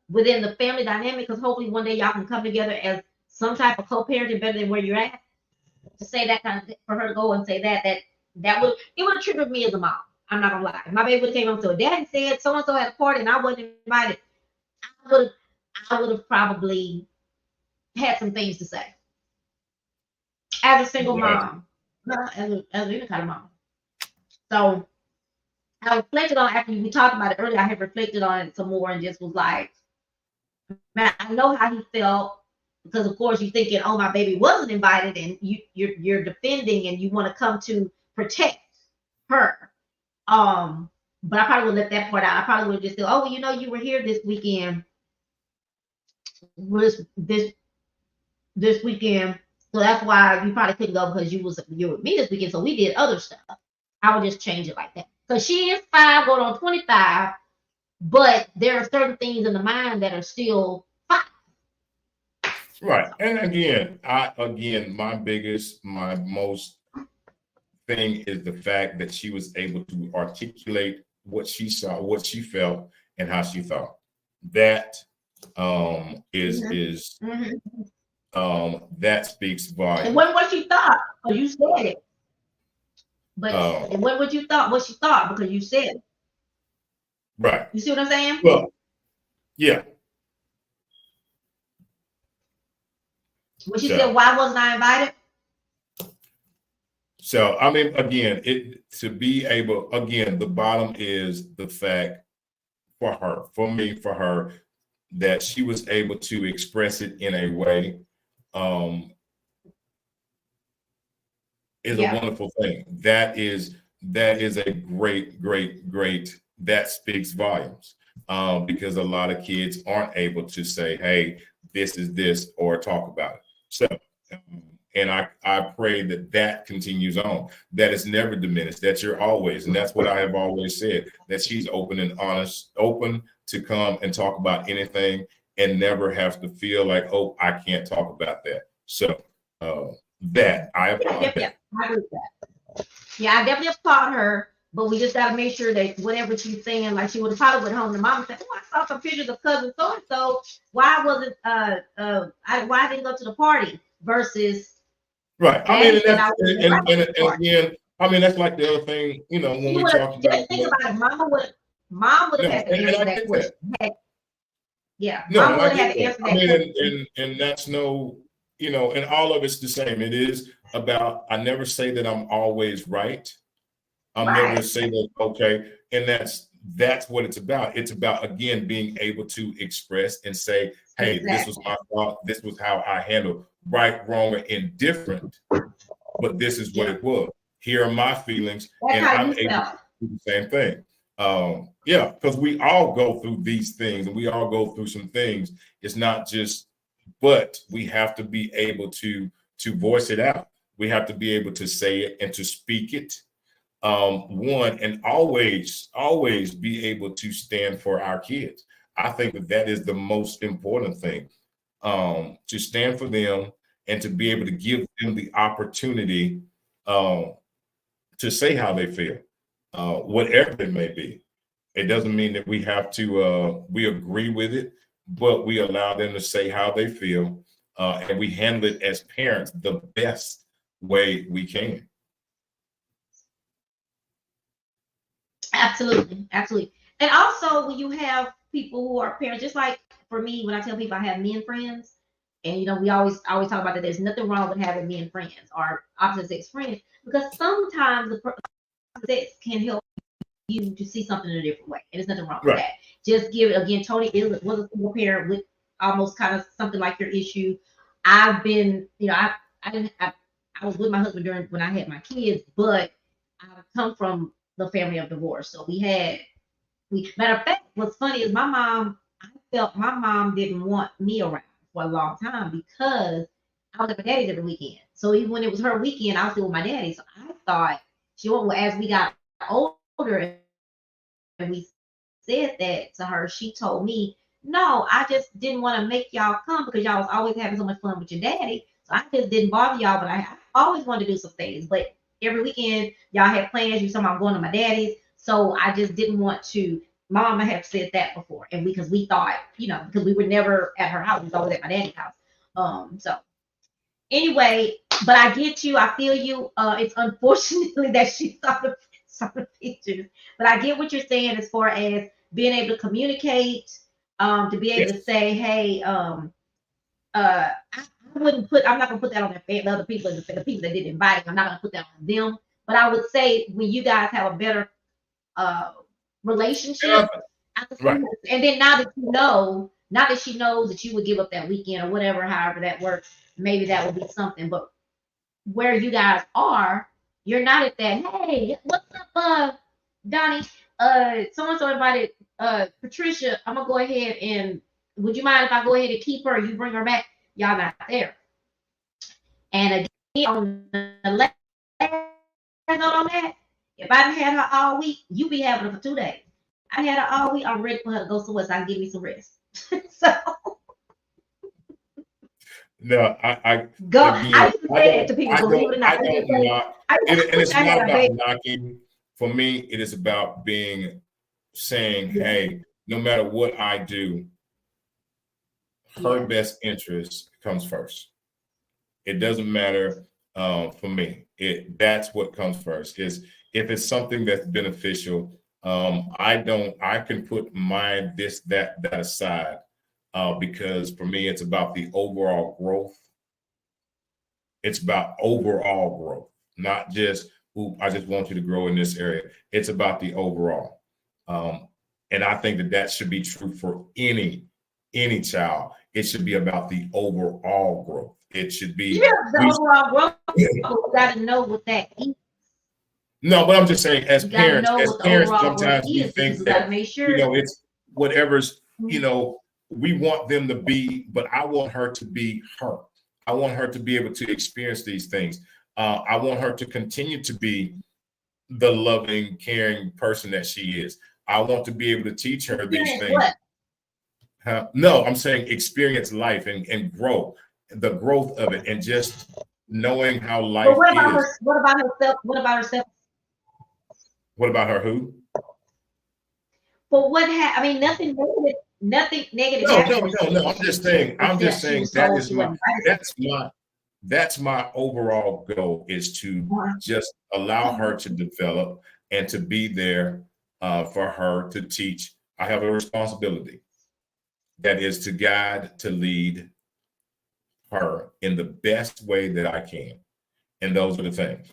within the family dynamic, because hopefully one day y'all can come together as some type of co-parenting better than where you're at. To say that kind of thing, for her to go and say that would have triggered me as a mom. I'm not gonna lie. If my baby would have came up to her daddy said so and so had a party and I wasn't invited, I would have probably had some things to say. As a single mom, as any kind of mom. So I reflected on, after we talked about it earlier, I had reflected on it some more and just was like, man, I know how he felt, because of course you're thinking, oh, my baby wasn't invited, and you're defending and you want to come to protect her. But I probably would let that part out. I probably would just say, oh, well, you were here this weekend. This weekend, so that's why you probably couldn't go, because you were with me this weekend, so we did other stuff. I would just change it like that. Because she is 5 going on 25, but there are certain things in the mind that are still 5. Right. And again, my most thing is the fact that she was able to articulate what she saw, what she felt, and how she thought. That that speaks volumes. And what she thought, because you said it. But what you thought, what she thought, because you said it. Right. You see what I'm saying? Well, yeah. When she said, why wasn't I invited? So, I mean, again, the bottom is the fact for her, that she was able to express it in a way is a wonderful thing. That is a great, that speaks volumes, because a lot of kids aren't able to say, hey, this is this, or talk about it. So, and I pray that continues on, that it's never diminished, that you're always, and that's what I have always said, that she's open and honest, open to come and talk about anything and never have to feel like, oh, I can't talk about that. So that I applaud that. I agree with that. Yeah, I definitely applaud her But we just gotta make sure that whatever she's saying, like she would have probably went home to mom and said, "Oh, I saw some pictures of cousin so and so. Why wasn't why didn't go to the party?" Versus, right. I mean, and said that's I was and again, I mean, that's like the other thing, you know, when we talk about just think about it. Mom would have had to answer that question. Yeah, no, mom and would I have had get to answer that. I that mean, question. and that's no, you know, and all of it's the same. It is about, I never say that I'm always right. I'm never say that, okay, and that's what it's about. It's about, again, being able to express and say, hey, this was my fault. This was how I handled right, wrong, or indifferent, but this is what it was. Here are my feelings, and I'm able to do the same thing. Yeah, because we all go through these things, and we all go through some things. It's not just, but we have to be able to voice it out. We have to be able to say it and to speak it. One, and always be able to stand for our kids. I think that is the most important thing, to stand for them and to be able to give them the opportunity to say how they feel, whatever it may be. It doesn't mean that we have to we agree with it, but we allow them to say how they feel, and we handle it as parents the best way we can. Absolutely, absolutely. And also when you have people who are parents, just like for me, when I tell people I have men friends, and we always talk about that there's nothing wrong with having men friends or opposite sex friends, because sometimes the opposite sex can help you to see something in a different way. And there's nothing wrong with that. Just give it again, Tony was a single parent with almost kind of something like your issue. I've been, I was with my husband during when I had my kids, but I've come from the family of divorce. So matter of fact, what's funny is I felt my mom didn't want me around for a long time because I was at my daddy's every weekend. So even when it was her weekend, I was still with my daddy. So I thought as we got older and we said that to her, she told me, no, I just didn't want to make y'all come because y'all was always having so much fun with your daddy. So I just didn't bother y'all, but I always wanted to do some things. But every weekend, y'all had plans. You saw I'm going to my daddy's. So I just didn't want to. My mama had said that before. And because we thought, because we were never at her house, we was always at my daddy's house. So anyway, but I get you. I feel you. It's unfortunately that she saw the pictures, but I get what you're saying as far as being able to communicate, to be able to say, hey, I wouldn't put. I'm not gonna put that on the other people, the people that didn't invite him. I'm not gonna put that on them. But I would say when you guys have a better relationship, and then now that she knows that you would give up that weekend or whatever, however that works, maybe that would be something. But where you guys are, you're not at that. Hey, what's up, Donnie? So and so invited Patricia. I'm gonna go ahead and would you mind if I go ahead and keep her? You bring her back. Y'all not there. And again, on the last note on that, if I didn't have her all week, you be having her for 2 days. I had her all week. I'm ready for her to go somewhere so I can give me some rest. So no, I go. again, I used to say that to people. Believe it or not, I don't knock, and it's not about knocking. For me, it is about saying, hey, no matter what I do, her best interest comes first. It doesn't matter for me. That's what comes first. Is if it's something that's beneficial, I can put that aside, because for me, it's about the overall growth. It's about overall growth, not just, I just want you to grow in this area. It's about the overall. And I think that should be true for any child. It should be about the overall growth. It should be the overall growth. You got to know what that is. No, but I'm just saying, as parents, sometimes we think that it's whatever's, we want them to be, but I want her to be her. I want her to be able to experience these things. I want her to continue to be the loving, caring person that she is. I want to be able to teach her these things. No, I'm saying experience life and grow, the growth of it, and just knowing how life is. What about herself? What about herself? What about her? Who? But what I mean, nothing negative No, happened. no. I'm just saying. I'm just She saying was that told is she my. wasn't invited. That's my overall goal, is to just allow her to develop and to be there for her to teach. I have a responsibility that is to guide, to lead her in the best way that I can. And those are the things.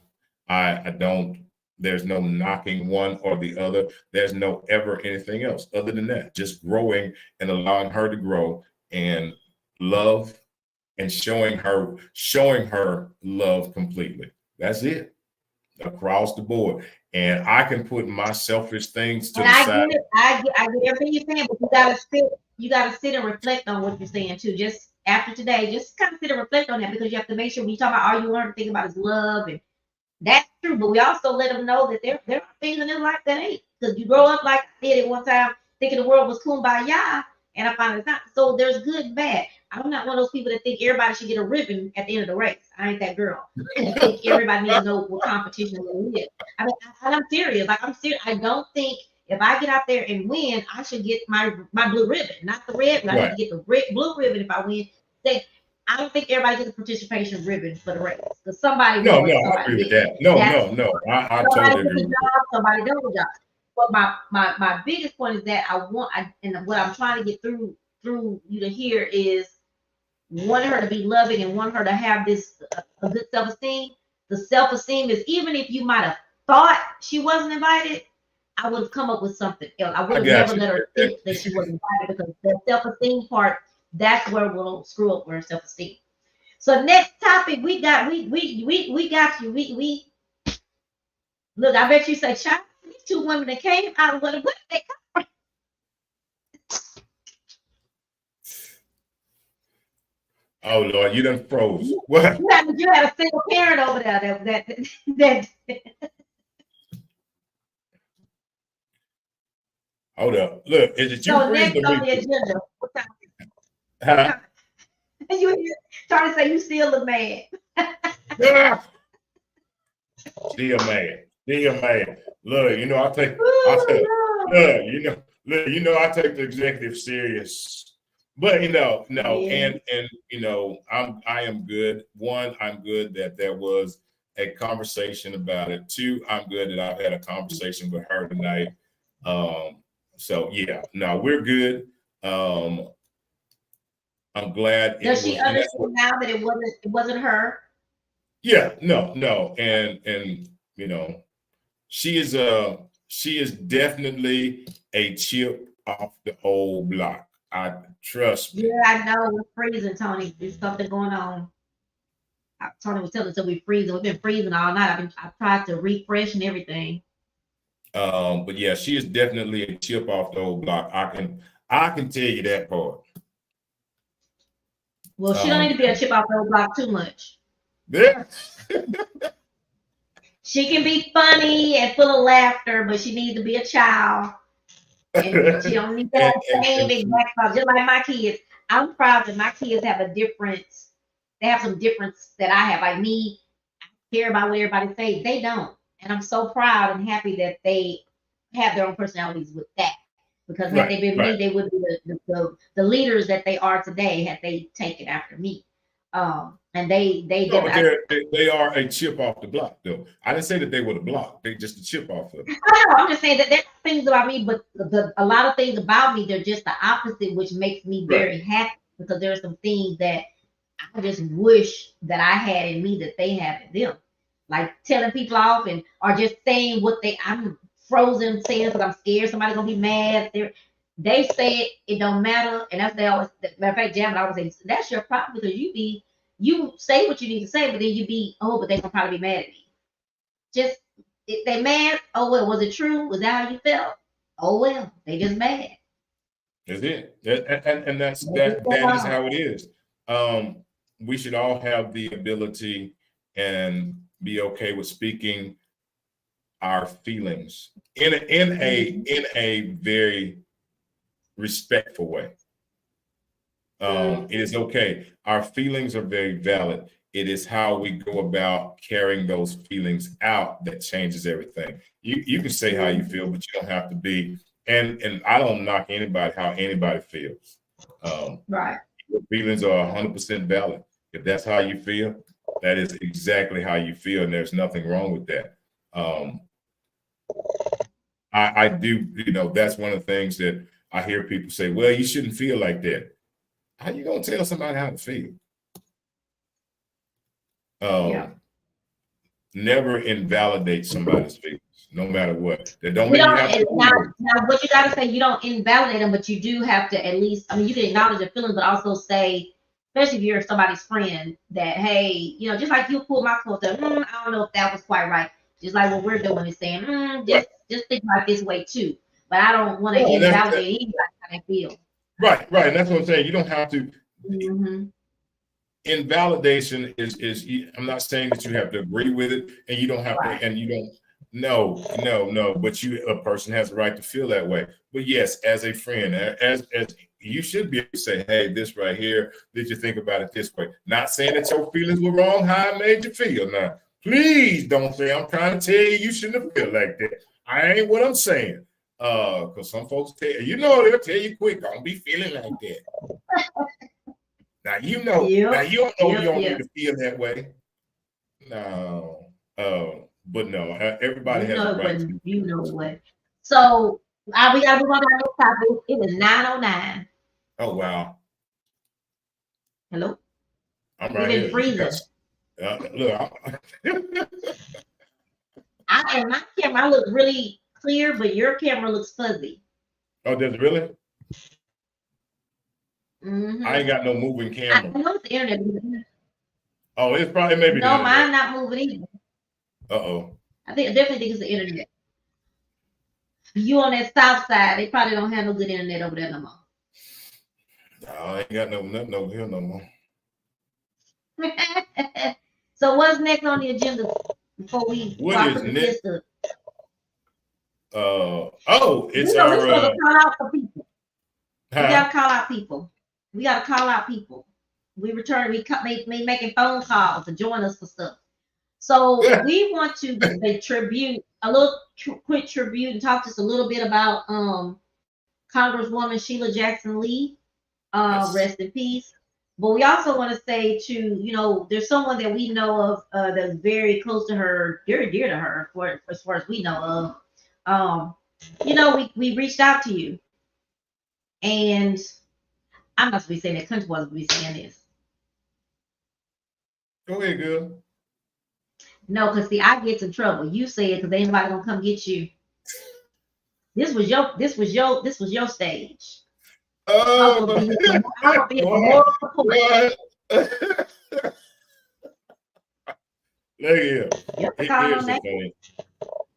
I don't, there's no knocking one or the other. There's no ever anything else other than that. Just growing and allowing her to grow and love and showing her love completely. That's it, across the board. And I can put my selfish things to And the I side. get it. I get everything you're saying, but you gotta sit and reflect on what you're saying too. Just after today, just kind of sit and reflect on that, because you have to make sure when you talk about all you learn to think about is love, and that's true. But we also let them know that there are things in their life that ain't. Because you grow up like I did at one time, thinking the world was kumbaya, and I find it's not. So there's good and bad. I'm not one of those people that think everybody should get a ribbon at the end of the race. I ain't that girl. I think everybody needs to know what competition really is. I mean, I'm serious. Like, I'm serious. I don't think if I get out there and win, I should get my blue ribbon, not the red. But I need Right. to get the blue ribbon if I win. I don't think everybody gets a participation ribbon for the race, because somebody No, won, I somebody agree with didn't. that. No. I Somebody totally gets agree a with that. job, somebody don't get a job. But my biggest point is that and what I'm trying to get through you to hear is, want her to be loving and want her to have this a good self-esteem. The self-esteem is, even if you might have thought she wasn't invited, I would have come up with something else. I would I have got never you. let her think that she wasn't invited, because the self-esteem part, that's where we'll screw up with her self-esteem. So next topic, we got got you. We look. I bet you say, "Child, these two women that came out of what they come." Oh Lord, you done froze. What? You had a single parent over there that Hold up. Look, is it you So freezing next or on me? the agenda, Huh? you trying to say you still look mad. Ah! Still mad. Still mad. Look, you know, look, you know, I take the executive serious. But no, Yeah. and you know, I am good. One, I'm good that there was a conversation about it. Two, I'm good that I've had a conversation with her tonight. So yeah, no, we're good. I'm glad Does it she was, and that's what, understand now that it wasn't her? yeah, no, and you know, she is definitely a chip off the old block. I trust me. Yeah, I know. We're freezing, Tony. There's something going on. Tony was telling us that we're freezing. We've been freezing all night. I've tried to refresh and everything. But yeah, she is definitely a chip off the old block. I can tell you that part. Well, she don't need to be a chip off the old block too much. Yeah. She can be funny and full of laughter, but she needs to be a child. And she don't need to have the same exact problem. Just like my kids. I'm proud that my kids have a difference. They have some difference that I have. Like me, I care about what everybody says. They don't. And I'm so proud and happy that they have their own personalities with that. Because had they been Right. me, they would be the leaders that they are today had they taken after me. And they No, but I they are a chip off the block, though. I didn't say that they were the block. They just a chip off of it. know, I'm just saying that there's things about me, but a lot of things about me, they're just the opposite, which makes me Right. very happy, because there are some things that I just wish that I had in me that they have in them. Like telling people off, and or just saying what I'm frozen saying because I'm scared somebody's gonna be mad. They say it don't matter, and that's they always. Matter of fact, Jam, I always say that's your problem, because you say what you need to say, but then you be, oh, but they gonna probably be mad at me. Just if they mad, oh well, was it true? Was that how you felt? Oh well, they just mad. That's it. And Maybe that is how it is. We should all have the ability and be okay with speaking our feelings in a very respectful way. It is okay. Our feelings are very valid. It is how we go about carrying those feelings out that changes everything. You can say how you feel, but you don't have to be. And I don't knock anybody how anybody feels. Right. Your feelings are 100% valid. If that's how you feel, that is exactly how you feel, and there's nothing wrong with that. I do, that's one of the things that I hear people say, well, you shouldn't feel like that. How you gonna tell somebody how to feel? Yeah. Never invalidate somebody's feelings, no matter what. That don't We mean you don't, have to. now what you gotta say, you don't invalidate them, but you do have to at least, I mean, you can acknowledge their feelings, but also say, especially if you're somebody's friend, that hey, just like you pull my quote, I don't know if that was quite right. Just like what we're doing is saying, just think about it this way too. But I don't want to invalidate anybody how they feel. Right. And that's what I'm saying. You don't have to. Mm-hmm. Invalidation is I'm not saying that you have to agree with it, and you don't have to, and you don't. No. But a person has the right to feel that way. But yes, as a friend, as you should be able to say, hey, this right here, did you think about it this way? Not saying that your feelings were wrong, how it made you feel. Now, please don't say I'm trying to tell you shouldn't have felt like that. I ain't what I'm saying. Because some folks they'll tell you quick, don't be feeling like that. Now you don't need to feel that way. No. But no, everybody has a right to. You know what. So we gotta move on to our next topic. It was 9:09. Oh wow. Hello. I'm right here. Freezing. Look. My camera look really clear, but your camera looks fuzzy. Oh, does it really? Mm-hmm. I ain't got no moving camera. I know it's the internet. Oh, it's probably maybe. No, mine not moving either. Uh-oh. I definitely think it's the internet. You on that south side, they probably don't have no good internet over there no more. No, I ain't got nothing over here no more. So what's next on the agenda before we what is next? It's we're supposed to call out for people. We gotta call out people. We making phone calls to join us for stuff. So we want to give a little quick tribute, and talk just a little bit about Congresswoman Sheila Jackson Lee. Yes. Rest in peace. But we also want to say to, there's someone that we know of that's very close to her, very dear to her, as far as we know of. We reached out to you, and I'm not supposed to be saying that. Country wasn't be saying this. Go ahead, girl. No, because see, I get in trouble. You say it because ain't nobody gonna come get you. This was your stage. Oh, I'm gonna be a moral support. Look here. Yep,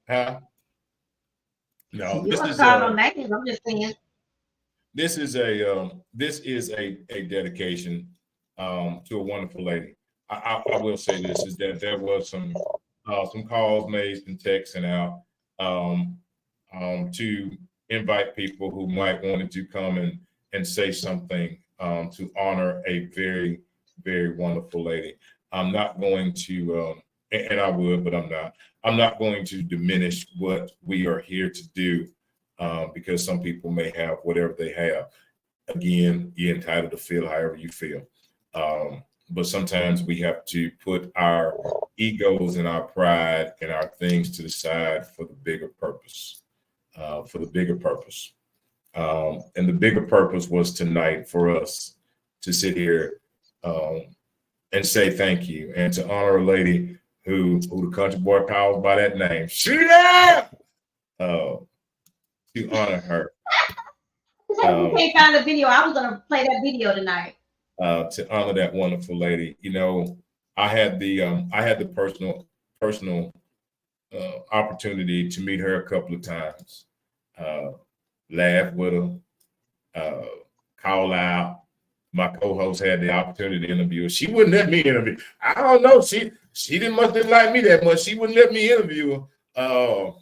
huh? No, this is I'm just saying. This is a dedication to a wonderful lady. I will say this is that there was some calls made and texting out to invite people who might wanted to come and say something to honor a very, very wonderful lady. I'm not going to, and I would, but I'm not. I'm not going to diminish what we are here to do because some people may have whatever they have. Again, you're entitled to feel however you feel. But sometimes we have to put our egos and our pride and our things to the side for the bigger purpose. And the bigger purpose was tonight for us to sit here and say thank you and to honor a lady who the country boy calls by that name, Sheila. To honor her. You can't find the video. I was gonna play that video tonight. To honor that wonderful lady. I had the personal opportunity to meet her a couple of times. Laugh with her, call out. My co-host had the opportunity to interview her. She wouldn't let me interview. I don't know. She must didn't like me that much. She wouldn't let me interview her.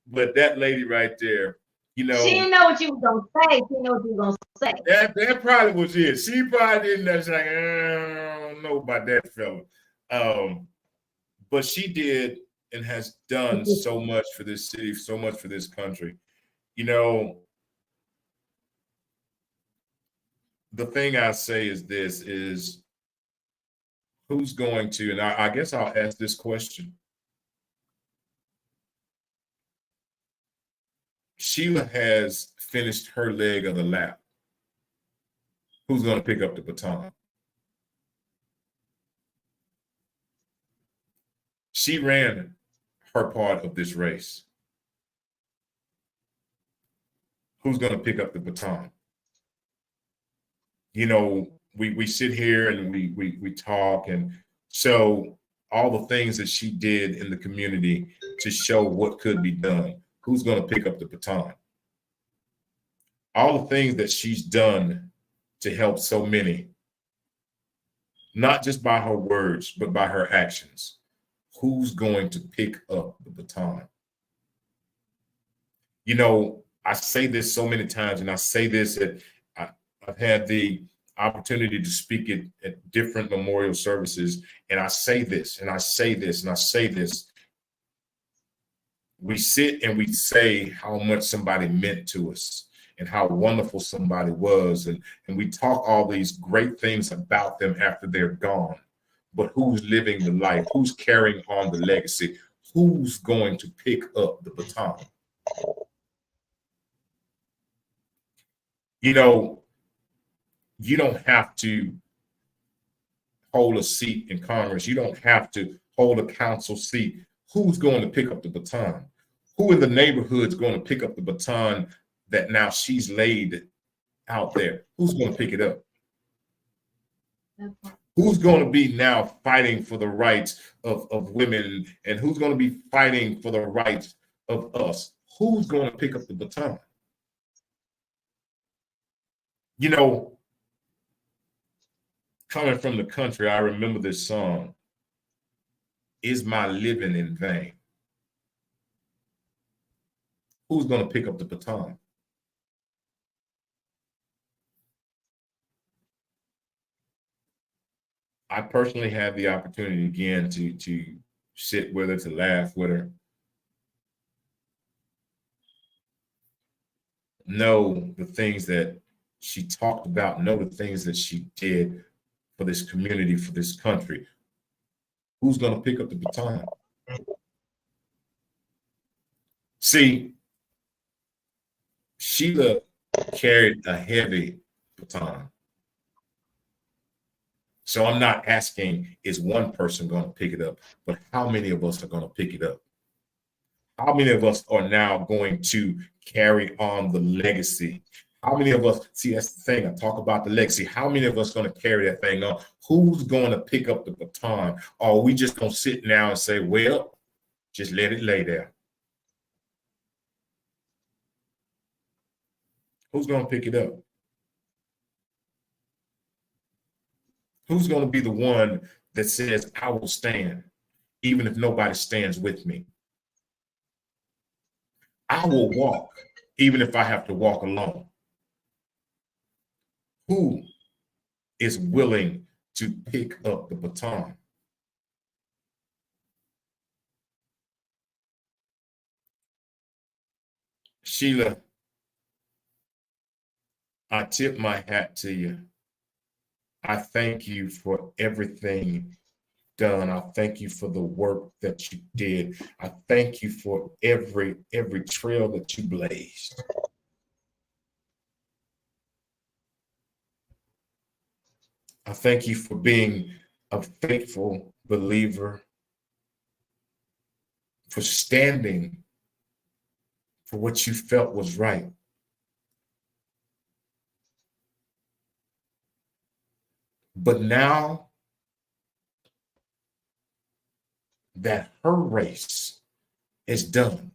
But that lady right there You She know, didn't know what you was gonna say. She didn't know what you was gonna say. that probably was it. She probably didn't know. She's like, I don't know about that fella. But she did and has done so much for this city, so much for this country. You know, the thing I say is this is who's going to, and I guess I'll ask this question. Sheila has finished her leg of the lap. Who's going to pick up the baton? She ran her part of this race. Who's going to pick up the baton? You know, we sit here and we talk and show all the things that she did in the community to show what could be done. Who's going to pick up the baton? All the things that she's done to help so many, not just by her words, but by her actions. Who's going to pick up the baton? You know, I say this so many times, and I say this that I've had the opportunity to speak at different memorial services, and I say this, and I say this, and I say this. We sit and we say how much somebody meant to us and how wonderful somebody was, and we talk all these great things about them after they're gone. But who's living the life? Who's carrying on the legacy? Who's going to pick up the baton? You know, you don't have to hold a seat in Congress. You don't have to hold a council seat. Who's going to pick up the baton? Who in the neighborhood is going to pick up the baton that now she's laid out there? Who's going to pick it up? Who's going to be now fighting for the rights of women, and who's going to be fighting for the rights of us? Who's going to pick up the baton? You know, coming from the country, I remember this song, Is My Living in Vain? Who's going to pick up the baton? I personally had the opportunity again to sit with her, to laugh with her. Know the things that she talked about, know the things that she did for this community, for this country. Who's going to pick up the baton? See, Sheila carried a heavy baton. So I'm not asking, is one person going to pick it up, but how many of us are going to pick it up? How many of us are now going to carry on the legacy? How many of us, see, that's the thing, I talk about the legacy. How many of us are going to carry that thing on? Who's going to pick up the baton? Or are we just going to sit now and say, well, just let it lay there? Who's going to pick it up? Who's going to be the one that says, I will stand, even if nobody stands with me? I will walk, even if I have to walk alone. Who is willing to pick up the baton? Sheila, I tip my hat to you. I thank you for everything done. I thank you for the work that you did. I thank you for every trail that you blazed. I thank you for being a faithful believer, for standing for what you felt was right. But now that her race is done,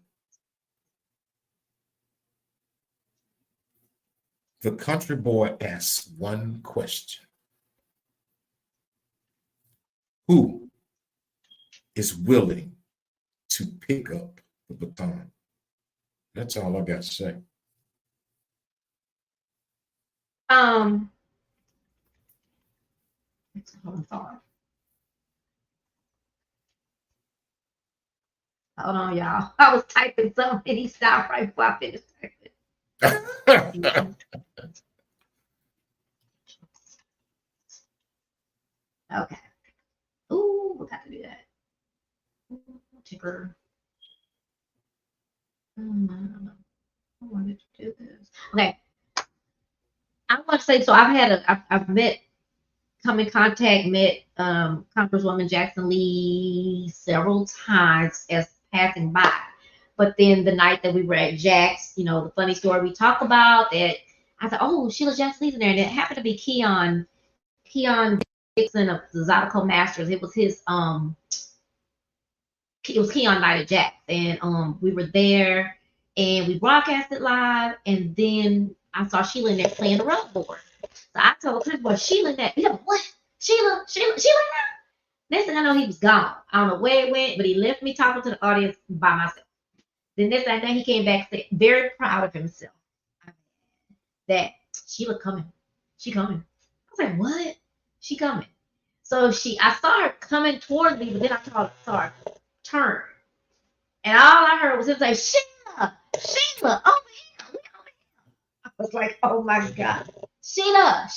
the country boy asks one question. Who is willing to pick up the baton? That's all I got to say. I'm sorry. Hold on, y'all. I was typing something and he stopped right before I finished typing. Okay. Ooh, we got to do that. Ticker. I wanted to do this. Okay. I want to say, so I've met, come in contact, met Congresswoman Jackson Lee several times as passing by. But then the night that we were at Jack's, you know, the funny story we talk about that, I thought, oh, Sheila Jackson Lee's in there, and it happened to be Keon Dixon of the Zydeco Masters. It was his it was Keon night at Jack's, and we were there and we broadcasted live, and then I saw Sheila in there playing the rug board. So I told Chris, boy, Sheila in there. You know what? Sheila in there. Next thing I know, he was gone. I don't know where it went, but he left me talking to the audience by myself. Then next thing he came back, said, very proud of himself, that Sheila coming. She coming. I was like, what? She coming. So I saw her coming towards me, but then I saw her turn. And all I heard was him say, Sheila, over here, we over here. I was like, oh my God. Sheila.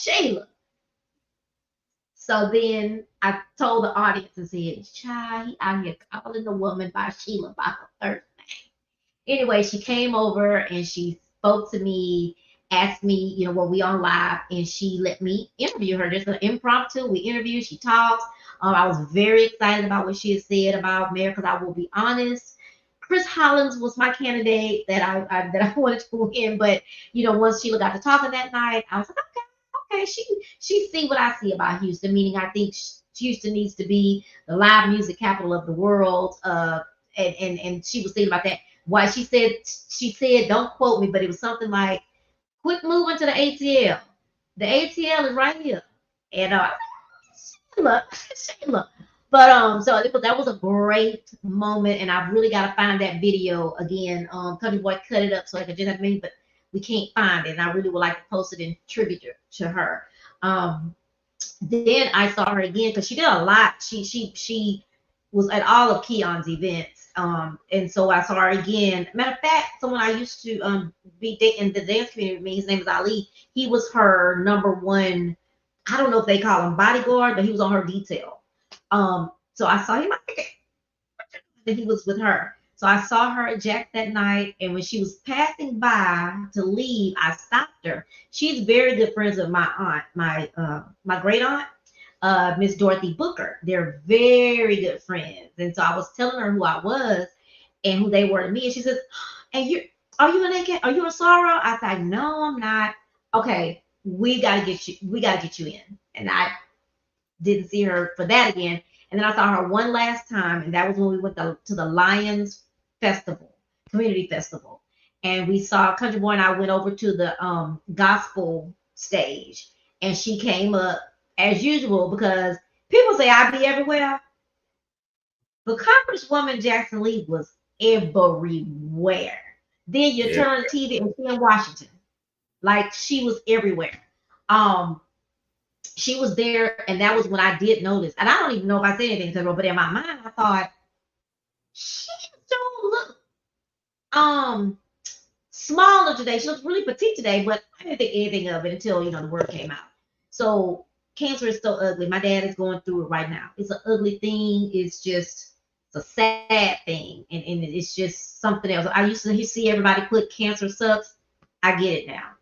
So then I told the audience and said, child, he out here calling the woman by Sheila by her third name. Anyway, she came over and she spoke to me, asked me, you know, were we on live? And she let me interview her. Just an impromptu. We interviewed, she talked. I was very excited about what she had said about Mayor, because I will be honest, Chris Hollins was my candidate that I wanted to win. But, you know, once Sheila got to talking that night, I was like, okay, she see what I see about Houston, meaning I think Houston needs to be the live music capital of the world. And she was thinking about that. Why she said, don't quote me, but it was something like, quit moving to the ATL. The ATL is right here. And Sheila. But so that was a great moment, and I've really got to find that video again. Country Boy cut it up so I could just have me, but we can't find it, and I really would like to post it in tribute to her. Then I saw her again because she did a lot. She was at all of Keon's events, and so I saw her again. Matter of fact, someone I used to be in the dance community with me, his name is Ali. He was her number one. I don't know if they call him bodyguard, but he was on her detail. So I saw him, and he was with her. So I saw her at Jack that night, and when she was passing by to leave, I stopped her. She's very good friends with my aunt, my great aunt, Miss Dorothy Booker. They're very good friends, and so I was telling her who I was and who they were to me, and she says, "And are you in sorrow?" I said, "No, I'm not." Okay, we gotta get you in, and I didn't see her for that again. And then I saw her one last time, and that was when we went to the Lions Festival, Community Festival. And we saw Country Boy, and I went over to the gospel stage, and she came up as usual, because people say I be everywhere. But Congresswoman Jackson Lee was everywhere. Then you turn the TV and see in Washington. Like, she was everywhere. She was there, and that was when I did notice. And I don't even know if I said anything to her, but in my mind, I thought, she don't look smaller today. She looks really petite today, but I didn't think anything of it until, you know, the word came out. So cancer is so ugly. My dad is going through it right now. It's an ugly thing. It's a sad thing, and it's just something else. I used to see everybody put cancer sucks. I get it now.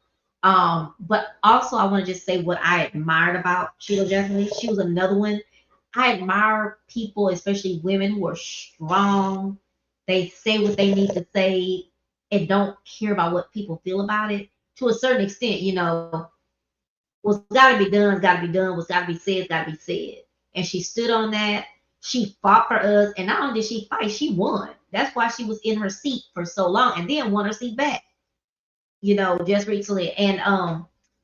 But also I want to just say what I admired about Sheila Jackson Lee. She was another one. I admire people, especially women, who are strong. They say what they need to say and don't care about what people feel about it. To a certain extent, you know, what's got to be done has got to be done. What's got to be said has got to be said. And she stood on that. She fought for us, and not only did she fight, she won. That's why she was in her seat for so long, and then won her seat back, you know, just recently. And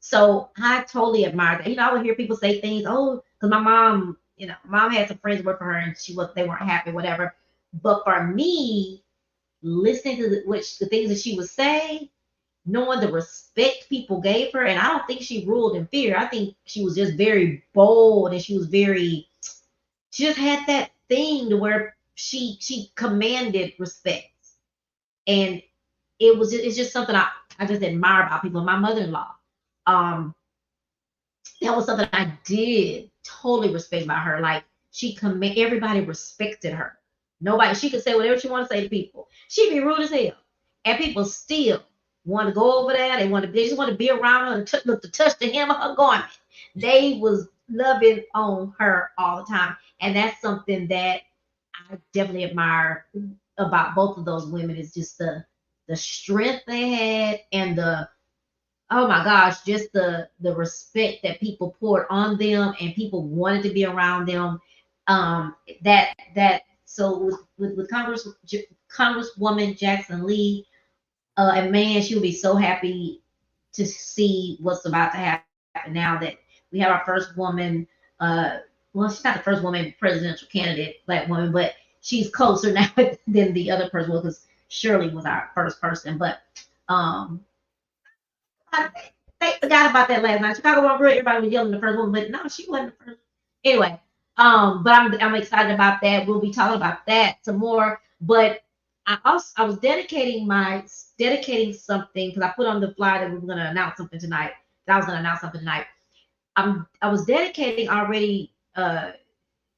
so I totally admire that. You know, I would hear people say things, oh, because my mom, you know, mom had some friends work for her, and they weren't happy, whatever. But for me, listening to the things that she would say, knowing the respect people gave her. And I don't think she ruled in fear. I think she was just very bold, and she just had that thing to where she commanded respect. And it's just something I just admire about people. My mother-in-law, um, that was something I did totally respect about her. Like everybody respected her. Nobody, she could say whatever she wanted to say to people. She'd be rude as hell, and people still want to go over there. They just want to be around her and look to touch the hem of her garment. They was loving on her all the time, and that's something that I definitely admire about both of those women. Is just the strength they had, and the, oh my gosh, just the respect that people poured on them, and people wanted to be around them. That so with Congresswoman Jackson Lee, and man, she will be so happy to see what's about to happen now that we have our first woman. Well, she's not the first woman presidential candidate, black woman, but she's closer now than the other person was, because Shirley was our first person. But um, I, they forgot about that last night. Chicago One Girl, everybody was yelling the first one, but no, she wasn't the first. Anyway, but I'm excited about that. We'll be talking about that some more. But I was dedicating something, because I put on the flyer that we were going to announce something tonight. That I was going to announce something tonight. I was dedicating already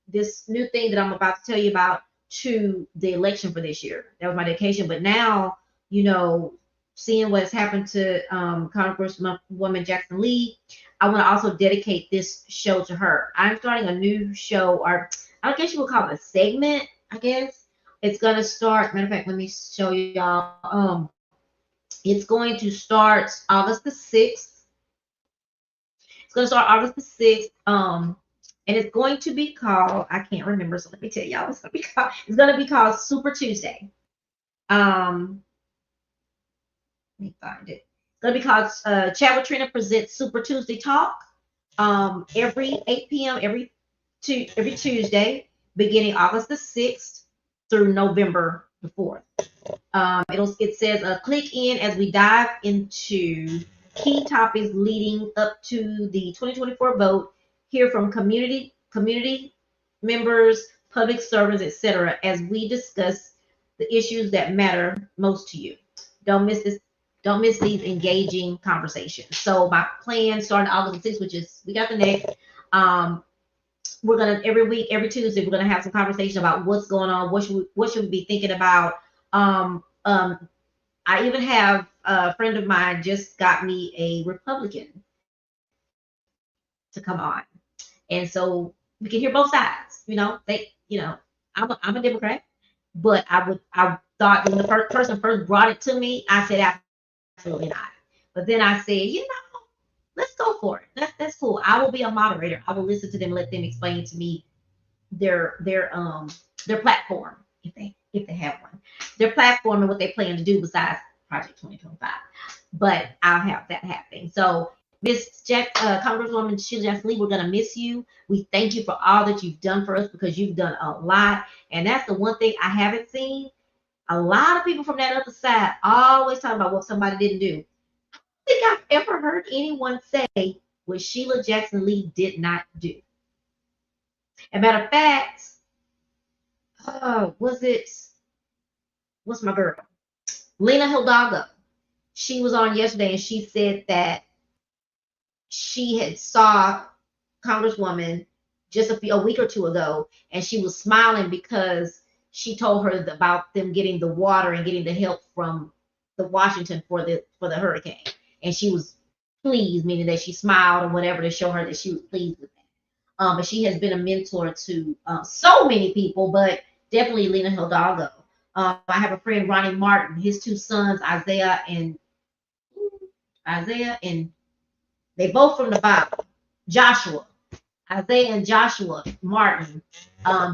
this new thing that I'm about to tell you about to the election for this year. That was my dedication. But now, seeing what's happened to Congresswoman Jackson Lee, I want to also dedicate this show to her. I'm starting a new show, or I guess you would call it a segment, I guess. It's going to start, matter of fact, let me show y'all. It's going to start August the 6th. It's going to start August the 6th. And it's going to be called, I can't remember, so let me tell y'all. It's going to be called Super Tuesday. Let me find it. It's going to be called Chat with Trina presents Super Tuesday Talk. Every 8 p.m. every Tuesday, beginning August the 6th through November the 4th. It says click in as we dive into key topics leading up to the 2024 vote. Hear from community members, public servants, etc., as we discuss the issues that matter most to you. Don't miss this. Don't miss these engaging conversations. So my plan starting August 6th, which is we got the next. We're gonna every week, every Tuesday, we're gonna have some conversation about what's going on, what should we be thinking about. I even have a friend of mine just got me a Republican to come on, and so we can hear both sides. I'm a Democrat, but I thought when the first person first brought it to me, I said absolutely not. But then I said, let's go for it. That's cool. I will be a moderator. I will listen to them, let them explain to me their platform, if they have one, their platform, and what they plan to do besides Project 2025. But I'll have that happening. So Congresswoman Sheila Jackson Lee, we're gonna miss you. We thank you for all that you've done for us, because you've done a lot. And that's the one thing I haven't seen. A lot of people from that other side always talk about what somebody didn't do. I don't think I've ever heard anyone say what Sheila Jackson Lee did not do. As a matter of fact, what's my girl? Lena Hidalgo. She was on yesterday, and she said that she had saw Congresswoman just a week or two ago, and she was smiling because she told her about them getting the water and getting the help from the Washington for the hurricane, and she was pleased, meaning that she smiled or whatever to show her that she was pleased with that. But she has been a mentor to so many people, but definitely Lena Hidalgo. I have a friend, Ronnie Martin, his two sons, Isaiah and they both from the Bible. Joshua, Isaiah and Joshua Martin.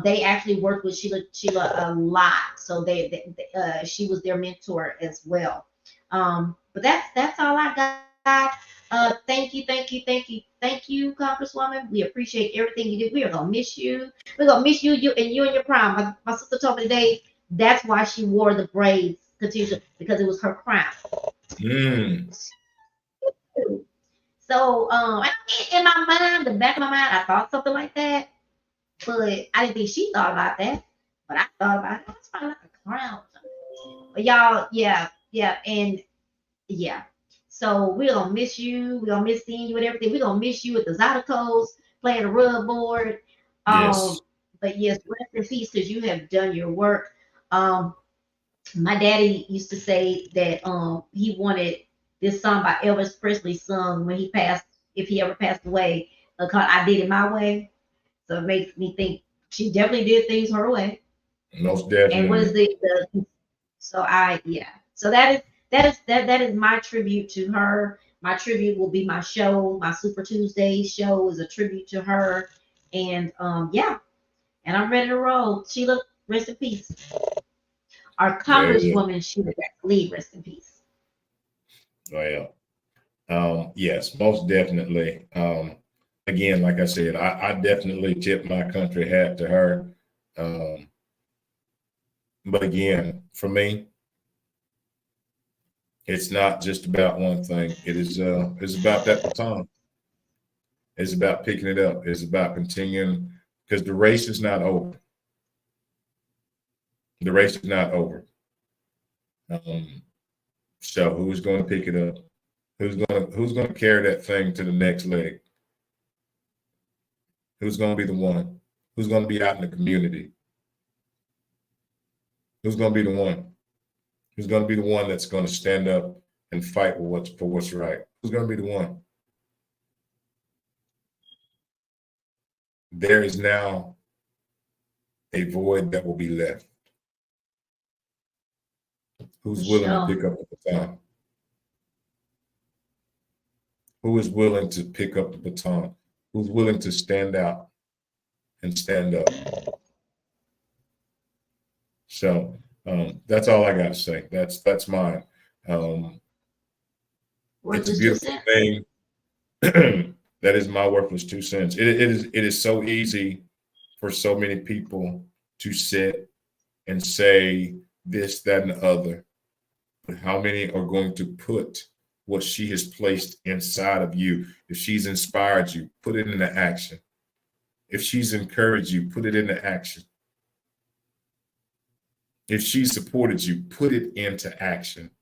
They actually worked with Sheila a lot, so she was their mentor as well. But that's all I got. Thank you, Congresswoman. We appreciate everything you did. We are gonna miss you. We're gonna miss you, you and your crown. My sister told me today that's why she wore the braids, because it was her crown. Mm. So in my mind, the back of my mind, I thought something like that, but I didn't think she thought about that. But I thought about it. It's probably like a crown. But y'all, yeah, and yeah. So we're gonna miss you. We're gonna miss seeing you and everything. We're gonna miss you at the Zydeco's playing the rug board. Yes. But yes, rest in peace because you have done your work. My daddy used to say that he wanted this song by Elvis Presley sung when he passed, if he ever passed away, called "I Did It My Way." So it makes me think she definitely did things her way. Most And what is definitely. the so I yeah. So that is my tribute to her. My tribute will be my show. My Super Tuesday show is a tribute to her. And yeah, and I'm ready to roll. Sheila, rest in peace. Our There it is. Congresswoman Sheila Jackson Lee, rest in peace. Well, yes, most definitely. Again, like I said, I definitely tip my country hat to her. Um, but again, for me, it's not just about one thing. It's about that baton. It's about picking it up. It's about continuing because the race is not over. The race is not over. Um, so who's going to pick it up? Who's going to carry that thing to the next leg? Who's going to be the one? Who's going to be out in the community? Who's going to be the one? Who's going to be the one that's going to stand up and fight for what's right? Who's going to be the one? There is now a void that will be left. Who's willing to pick up the baton? Who is willing to pick up the baton? Who's willing to stand out and stand up? So that's all I got to say. That's mine. It's a beautiful thing. That is my worthless 2 cents. It is so easy for so many people to sit and say this, that, and the other. But how many are going to put what she has placed inside of you? If she's inspired you, put it into action. If she's encouraged you, put it into action. If she supported you, put it into action.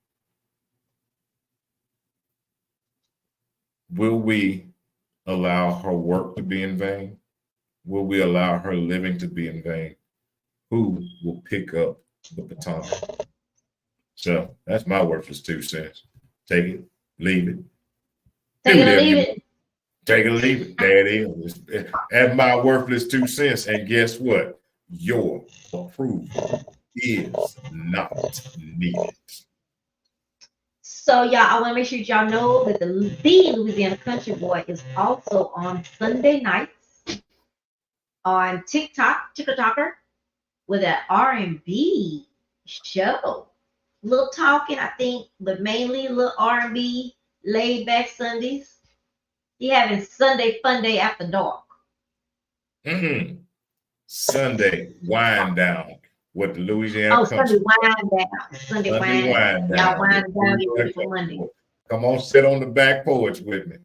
Will we allow her work to be in vain? Will we allow her living to be in vain? Who will pick up the baton? So that's my worthless 2 cents. Take it, leave it. Take it or leave it. Take it or leave it. There it is. That's my worthless 2 cents. And guess what? Your approval is not needed. So y'all, I want to make sure y'all know that the Louisiana Country Boy is also on Sunday nights on TikToker, with an R&B show. Little talking, I think, but mainly little R&B, laid back Sundays. He having Sunday fun day after dark. Sunday wind down with the Louisiana Country. Sunday wind down. Sunday wind down. Y'all wind down, get ready for Monday. Come on, sit on the back porch with me.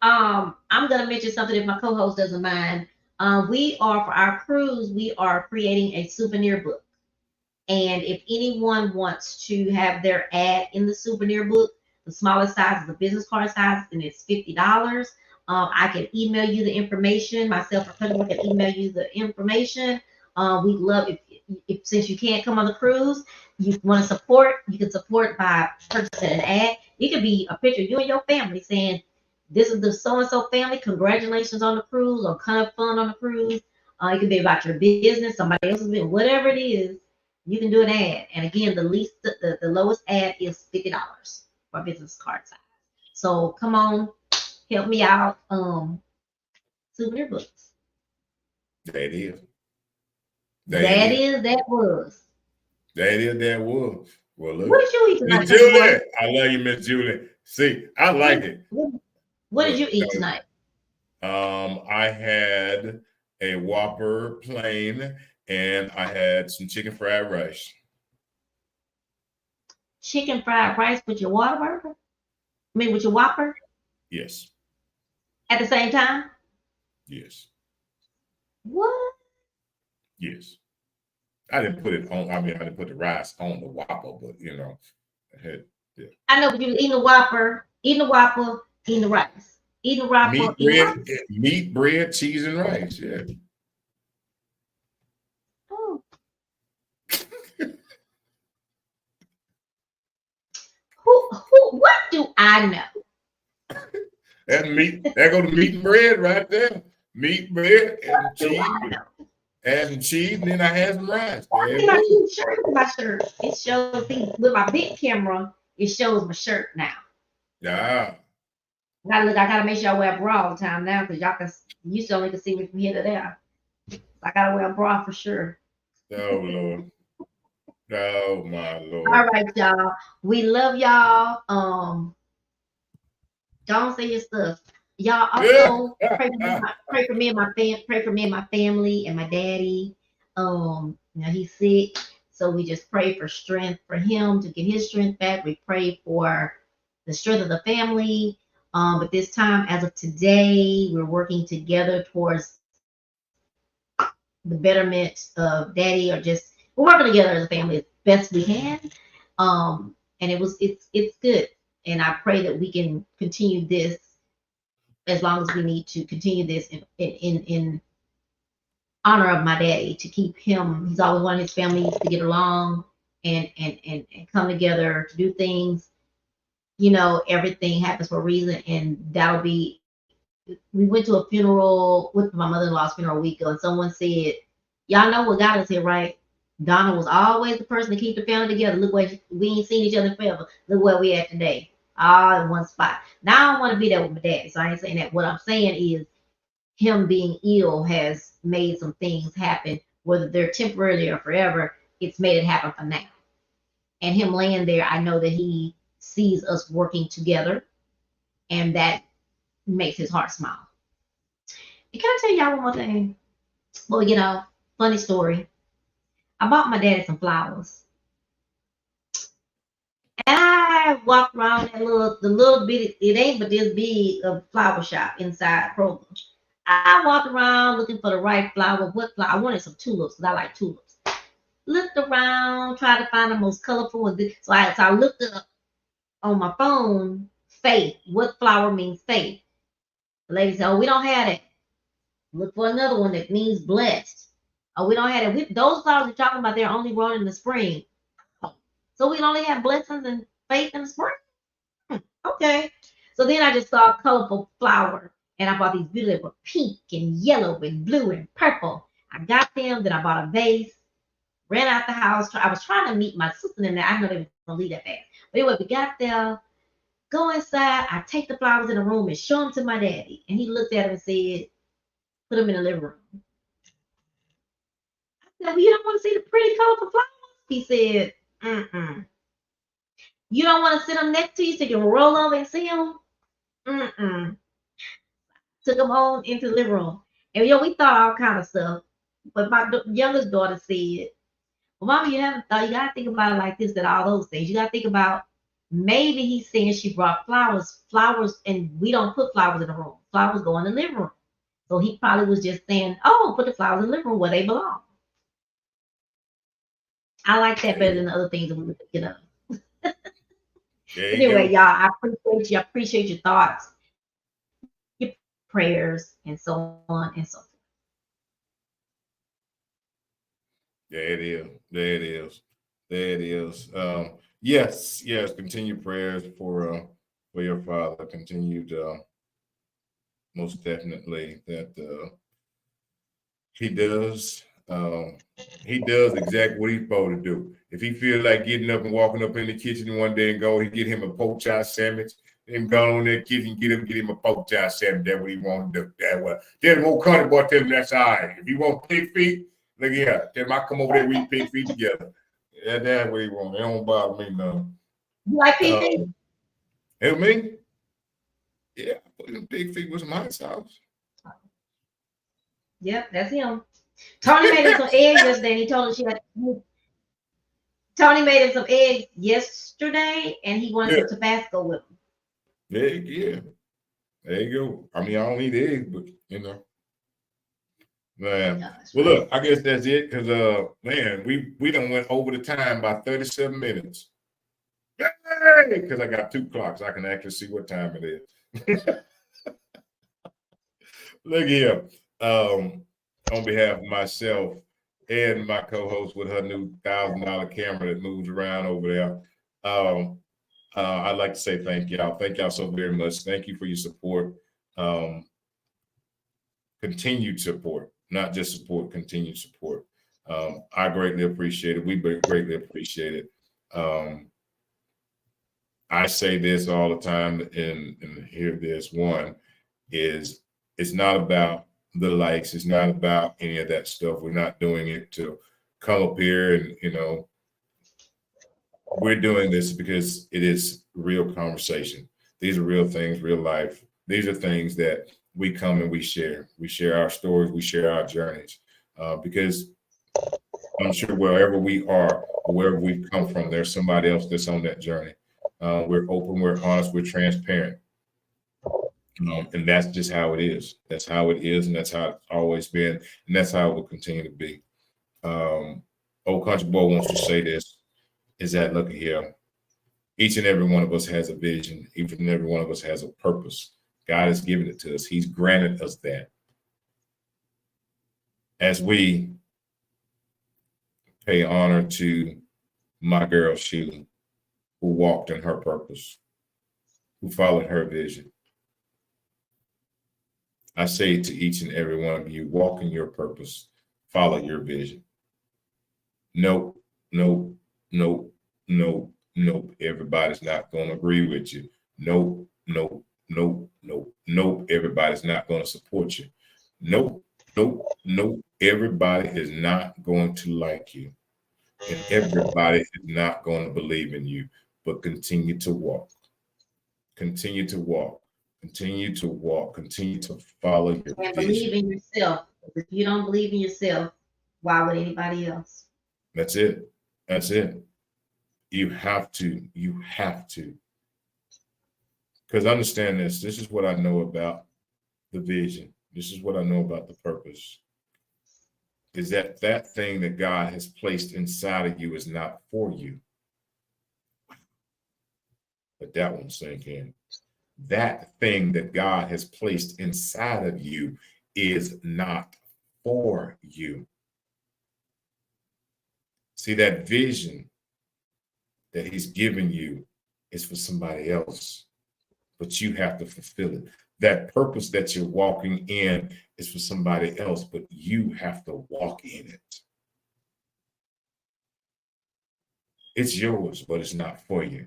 I'm gonna mention something if my co-host doesn't mind. We are, for our cruise, we are creating a souvenir book. And if anyone wants to have their ad in the souvenir book, the smallest size is the business card size, and it's $50. I can email you the information. Myself or Cousin can email you the information. We'd love if since you can't come on the cruise, you want to support. You can support by purchasing an ad. It could be a picture of you and your family saying, "This is the so and so family. Congratulations on the cruise, or kind of fun on the cruise." It could be about your business, somebody else's business, whatever it is. You can do an ad. And again, the lowest ad is $50 for business card size. So come on, help me out. Souvenir books. That is. That was. That was. Well, look. What did you eat tonight? Miss Julie. I love you, Miss Julie. See, I like it. What did you eat tonight? I had a Whopper plain, and I had some chicken fried rice. chicken fried rice with your Whataburger? I mean, with your Whopper Yes. at the same time? Yes. What? Yes. I didn't put it on. I mean, I didn't put the rice on the Whopper, but you know, I had I know, but you eating the Whopper, eating the Whopper, eating the rice, eating the Whopper, eating the rice. meat, bread, cheese, and rice. Yeah. Oh. What do I know? That's meat. There go the meat and bread right there. Meat, bread, and What do cheese. I know? Add some cheese, and then I had some rice. I There think you my go. cute shirt. Look at my shirt. It shows with my big camera. It shows my shirt now. Yeah. I gotta make sure I wear a bra all the time now because y'all can. You still only can see me from here to there. I gotta wear a bra for sure. Oh Lord. Oh my Lord. All right, y'all. We love y'all. Don't say your stuff. Y'all also pray for me and my pray for me and my family and my daddy. He's sick, so we just pray for strength for him to get his strength back. We pray for the strength of the family. But this time, as of today, we're working together towards the betterment of daddy, or just we're working together as a family as best we can. And it's good. And I pray that we can continue this as long as we need to continue this in honor of my daddy, to keep him. He's always wanted his family to get along and come together to do things. Everything happens for a reason, and that'll be. We went to a funeral with my mother-in-law's funeral a week ago, and someone said, "Y'all know what got us here, right? Donna was always the person to keep the family together. Look what we ain't seen each other forever. Look where we at today, all in one spot." Now I don't want to be there with my daddy, so I ain't saying that. What I'm saying is, him being ill has made some things happen, whether they're temporarily or forever. It's made it happen for now. And him laying there, I know that he sees us working together, and that makes his heart smile. And can I tell y'all one more thing? Well, funny story. I bought my daddy some flowers. And I walked around the little bit, it ain't but this big of flower shop inside Kroger. I walked around looking for the right flower. What flower? I wanted some tulips because I like tulips. Looked around, tried to find the most colorful. So I looked up on my phone, faith. What flower means faith? The lady said, "Oh, we don't have it. Look for another one that means blessed." "Oh, we don't have it. Those flowers you're talking about, they're only grown in the spring." "Oh, so we only have blessings and faith in the spring?" Okay. So then I just saw a colorful flower, and I bought these beautiful pink and yellow and blue and purple. I got them, then I bought a vase, ran out the house. I was trying to meet my sister in there. I know they were going to leave that fast. But anyway, we got there, go inside. I take the flowers in the room and show them to my daddy. And he looked at them and said, "Put them in the living room." I said, "Well, you don't want to see the pretty, colorful flowers?" He said, "Mm-mm. You don't want to sit them next to you so you can roll over and see them?" Mm-mm. Took them home into the living room. And we thought all kind of stuff. But my youngest daughter said, "Well, Mama, you haven't thought, you gotta think about it like this, that all those things. You gotta think about, maybe he's saying she brought flowers, and we don't put flowers in the room. Flowers go in the living room. So he probably was just saying, oh, put the flowers in the living room where they belong." I like that better than the other things that we were thinking of. Anyway, y'all, I appreciate you. I appreciate your thoughts, your prayers, and so on and so forth. There it is. There it is. There it is. Yes. Continue prayers for your father. Continued, most definitely that he does. He does exactly what he's supposed to do. If he feels like getting up and walking up in the kitchen one day and go, he get him a pork chop sandwich. Him go on that kitchen, get him a pork chop sandwich. That's what he want to do. That what. Then won't country boy tell him that's all right. If he want pig feet, look here. Tell him I come over there, we eat pig feet together. Yeah, that's what he want. It don't bother me none. You like pig feet? Help me? Yeah, put them pig feet with some hot sauce. Yep, that's him. Tony made him some eggs yesterday, and he told her she had. Tony made him some eggs yesterday, and he wanted Yeah. some Tabasco with them. Egg, yeah. There you go. I mean, I don't eat eggs, but you know. Man. No, that's Well, right. look, I guess that's it because man, we done went over the time by 37 minutes. Yay! Because I got 2 clocks. I can actually see what time it is. Look here. On behalf of myself and my co-host with her new $1,000 camera that moves around over there. I'd like to say thank y'all. Thank y'all so very much. Thank you for your support. Continued support, not just support, continued support. I greatly appreciate it. We greatly appreciate it. I say this all the time and hear this. One is it's not about the likes. It's not about any of that stuff. We're not doing it to come up here and, you know, we're doing this because it is real conversation. These are real things, real life. These are things that we come and we share. We share our stories. We share our journeys because I'm sure wherever we are, or wherever we've come from, there's somebody else that's on that journey. We're open, we're honest, we're transparent. And that's just how it is. That's how it is, and that's how it's always been, and that's how it will continue to be. Old Country Boy wants to say this, is that, look here, each and every one of us has a vision. Each and every one of us has a purpose. God has given it to us. He's granted us that. As we pay honor to my girl, Sheila, who walked in her purpose, who followed her vision. I say to each and every one of you, walk in your purpose, follow your vision. Nope, nope, nope, nope, nope. Everybody's not going to agree with you. Nope, nope, nope, nope, nope. Everybody's not going to support you. Nope, nope, nope. Everybody is not going to like you. And everybody is not going to believe in you. But continue to walk. Continue to walk. Continue to walk. Continue to follow your And vision. believe in yourself. If you don't believe in yourself, why would anybody else? That's it. That's it. You have to. You have to. Because understand this. This is what I know about the vision. This is what I know about the purpose. Is that that thing that God has placed inside of you is not for you. But that won't sink in. That thing that God has placed inside of you is not for you. See, that vision that he's given you is for somebody else, but you have to fulfill it. That purpose that you're walking in is for somebody else, but you have to walk in it. It's yours, but it's not for you.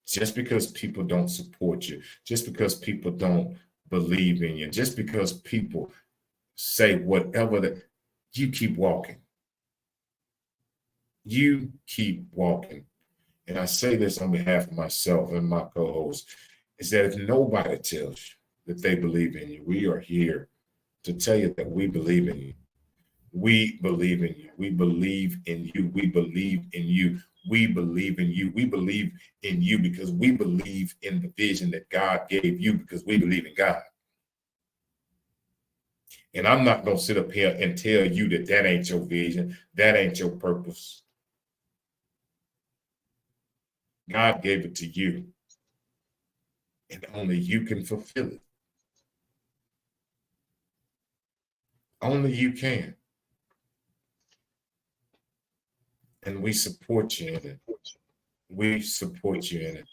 Just because people don't support you, just because people don't believe in you, just because people say whatever, that you keep walking. You keep walking. And I say this on behalf of myself and my co-host, is that if nobody tells you that they believe in you, we are here to tell you that we believe in you. We believe in you. We believe in you. We believe in you. We believe in you. We believe in you because we believe in the vision that God gave you because we believe in God. And I'm not going to sit up here and tell you that that ain't your vision. That ain't your purpose. God gave it to you. And only you can fulfill it. Only you can. And we support you in it. We support you in it.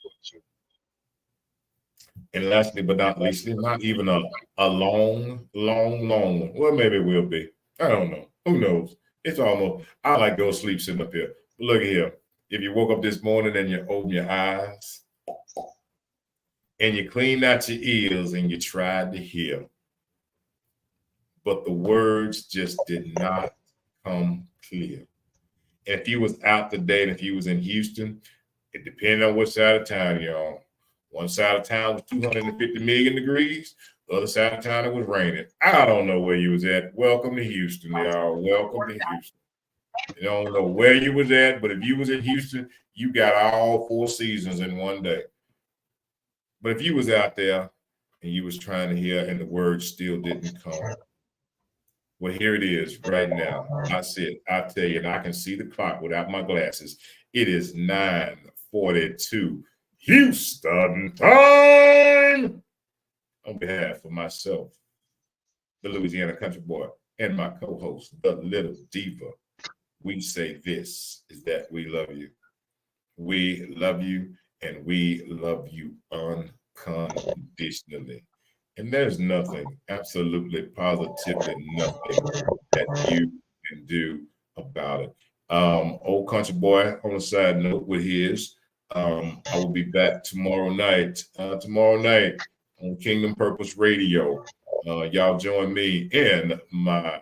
And lastly, but not least, not even a long one. Well, maybe it will be. I don't know. Who knows? It's almost, I like go sleep sitting up here. But look here. If you woke up this morning and you open your eyes and you cleaned out your ears and you tried to hear, but the words just did not come clear. And if you was out today and if you was in Houston, it depended on what side of town you're on. One side of town was 250 million degrees. The other side of town it was raining. I don't know where you was at. Welcome to Houston, y'all. Welcome to Houston. You don't know where you was at, but if you was in Houston, you got all 4 seasons in one day. But if you was out there and you was trying to hear and the word still didn't come, well, here it is right now. I tell you, and I can see the clock without my glasses. It is 9:42 Houston time. On behalf of myself, the Louisiana country boy, and my co-host, the little diva, we say this is that we love you. We love you, and we love you unconditionally. And there's nothing, absolutely positively nothing that you can do about it. Old country boy, on a side note with his, I will be back tomorrow night. On Kingdom Purpose Radio. Y'all join me and my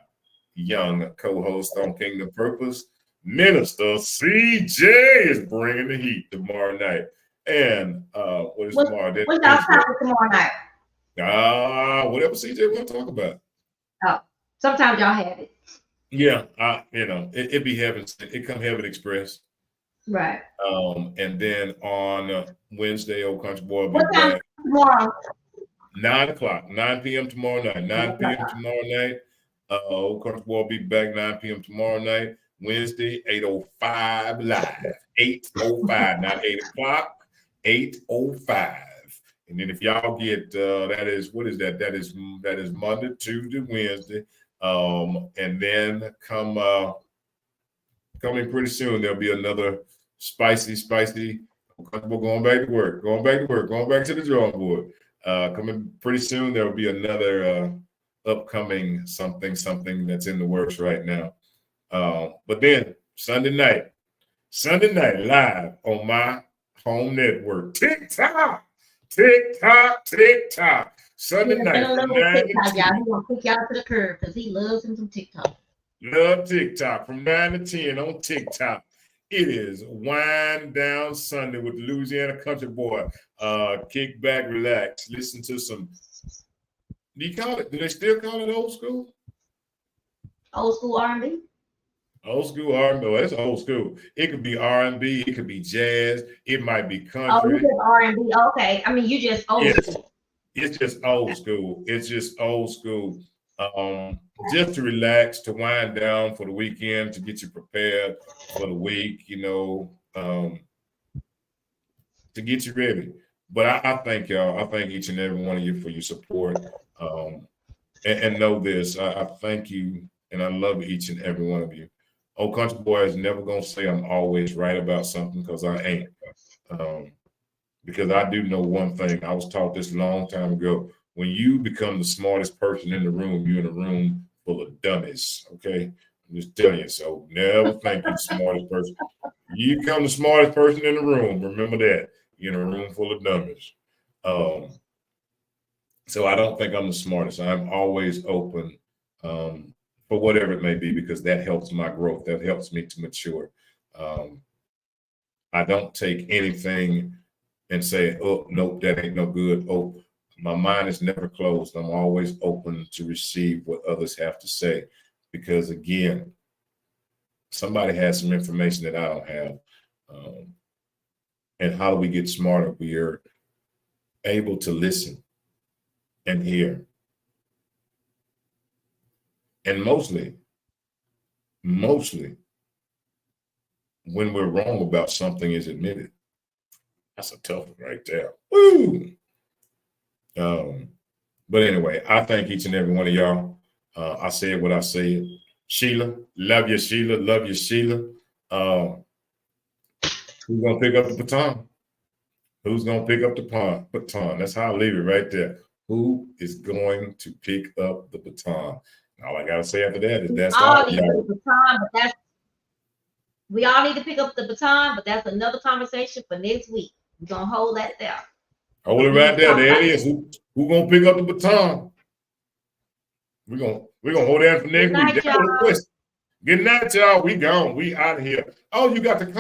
young co-host on Kingdom Purpose, Minister CJ, is bringing the heat tomorrow night. And what is tomorrow? What's our topic tomorrow night? Whatever CJ want to talk about. Oh, sometimes y'all have it. Yeah, it be heaven. It come Heaven Express. Right. And then on Wednesday, old country boy will be What time back. tomorrow? 9 o'clock, 9 p.m. tomorrow night. 9 p.m. tomorrow night. Old country boy will be back 9 p.m. tomorrow night. Wednesday, 8:05 live. 8:05, not 8 o'clock. 8:05. And then if y'all get that is what is that? That is Monday, Tuesday, Wednesday. And then coming pretty soon, there'll be another spicy. Going back to work, going back to the drawing board. Coming pretty soon, there will be another upcoming something that's in the works right now. But then Sunday night live on my home network, TikTok. Sunday night. TikTok, y'all. He gonna kick y'all to the curb because he loves him some TikTok. Love TikTok from 9 to 10 on TikTok. It is Wind Down Sunday with the Louisiana country boy. Kick back, relax, listen to some. Do they still call it old school? Old school R&B. Old school R&B. Oh, that's old school. It could be R&B. It could be jazz. It might be country. Oh, you just R&B. Okay. I mean, you just old school. It's just old school. It's just old school. Just to relax, to wind down for the weekend, to get you prepared for the week, to get you ready. But I thank y'all. I thank each and every one of you for your support. And know this, I thank you, and I love each and every one of you. Old country boy is never going to say I'm always right about something, because I ain't. Because I do know one thing. I was taught this a long time ago. When you become the smartest person in the room, you're in a room full of dummies, okay? I'm just telling you. So never think you're the smartest person. You become the smartest person in the room. Remember that. You're in a room full of dummies. So I don't think I'm the smartest. I'm always open for whatever it may be, because that helps my growth. That helps me to mature. I don't take anything and say, oh, nope, that ain't no good. Oh, my mind is never closed. I'm always open to receive what others have to say, because again, somebody has some information that I don't have. And how do we get smarter? We are able to listen and hear. And mostly, when we're wrong about something is admitted. That's a tough one right there. Woo! But anyway, I thank each and every one of y'all. I said what I said. Sheila, love you, Sheila. Love you, Sheila. Who's going to pick up the baton? Who's going to pick up the baton? That's how I leave it right there. Who is going to pick up the baton? All I got to say after that is that's all. We all need to pick up the baton, but that's another conversation for next week. We're going to hold that there. Hold it right there. There it is. Who gonna pick up the baton? We're gonna hold that for next week. Good night, y'all. Good night, y'all. We gone. We out of here. Oh, you got the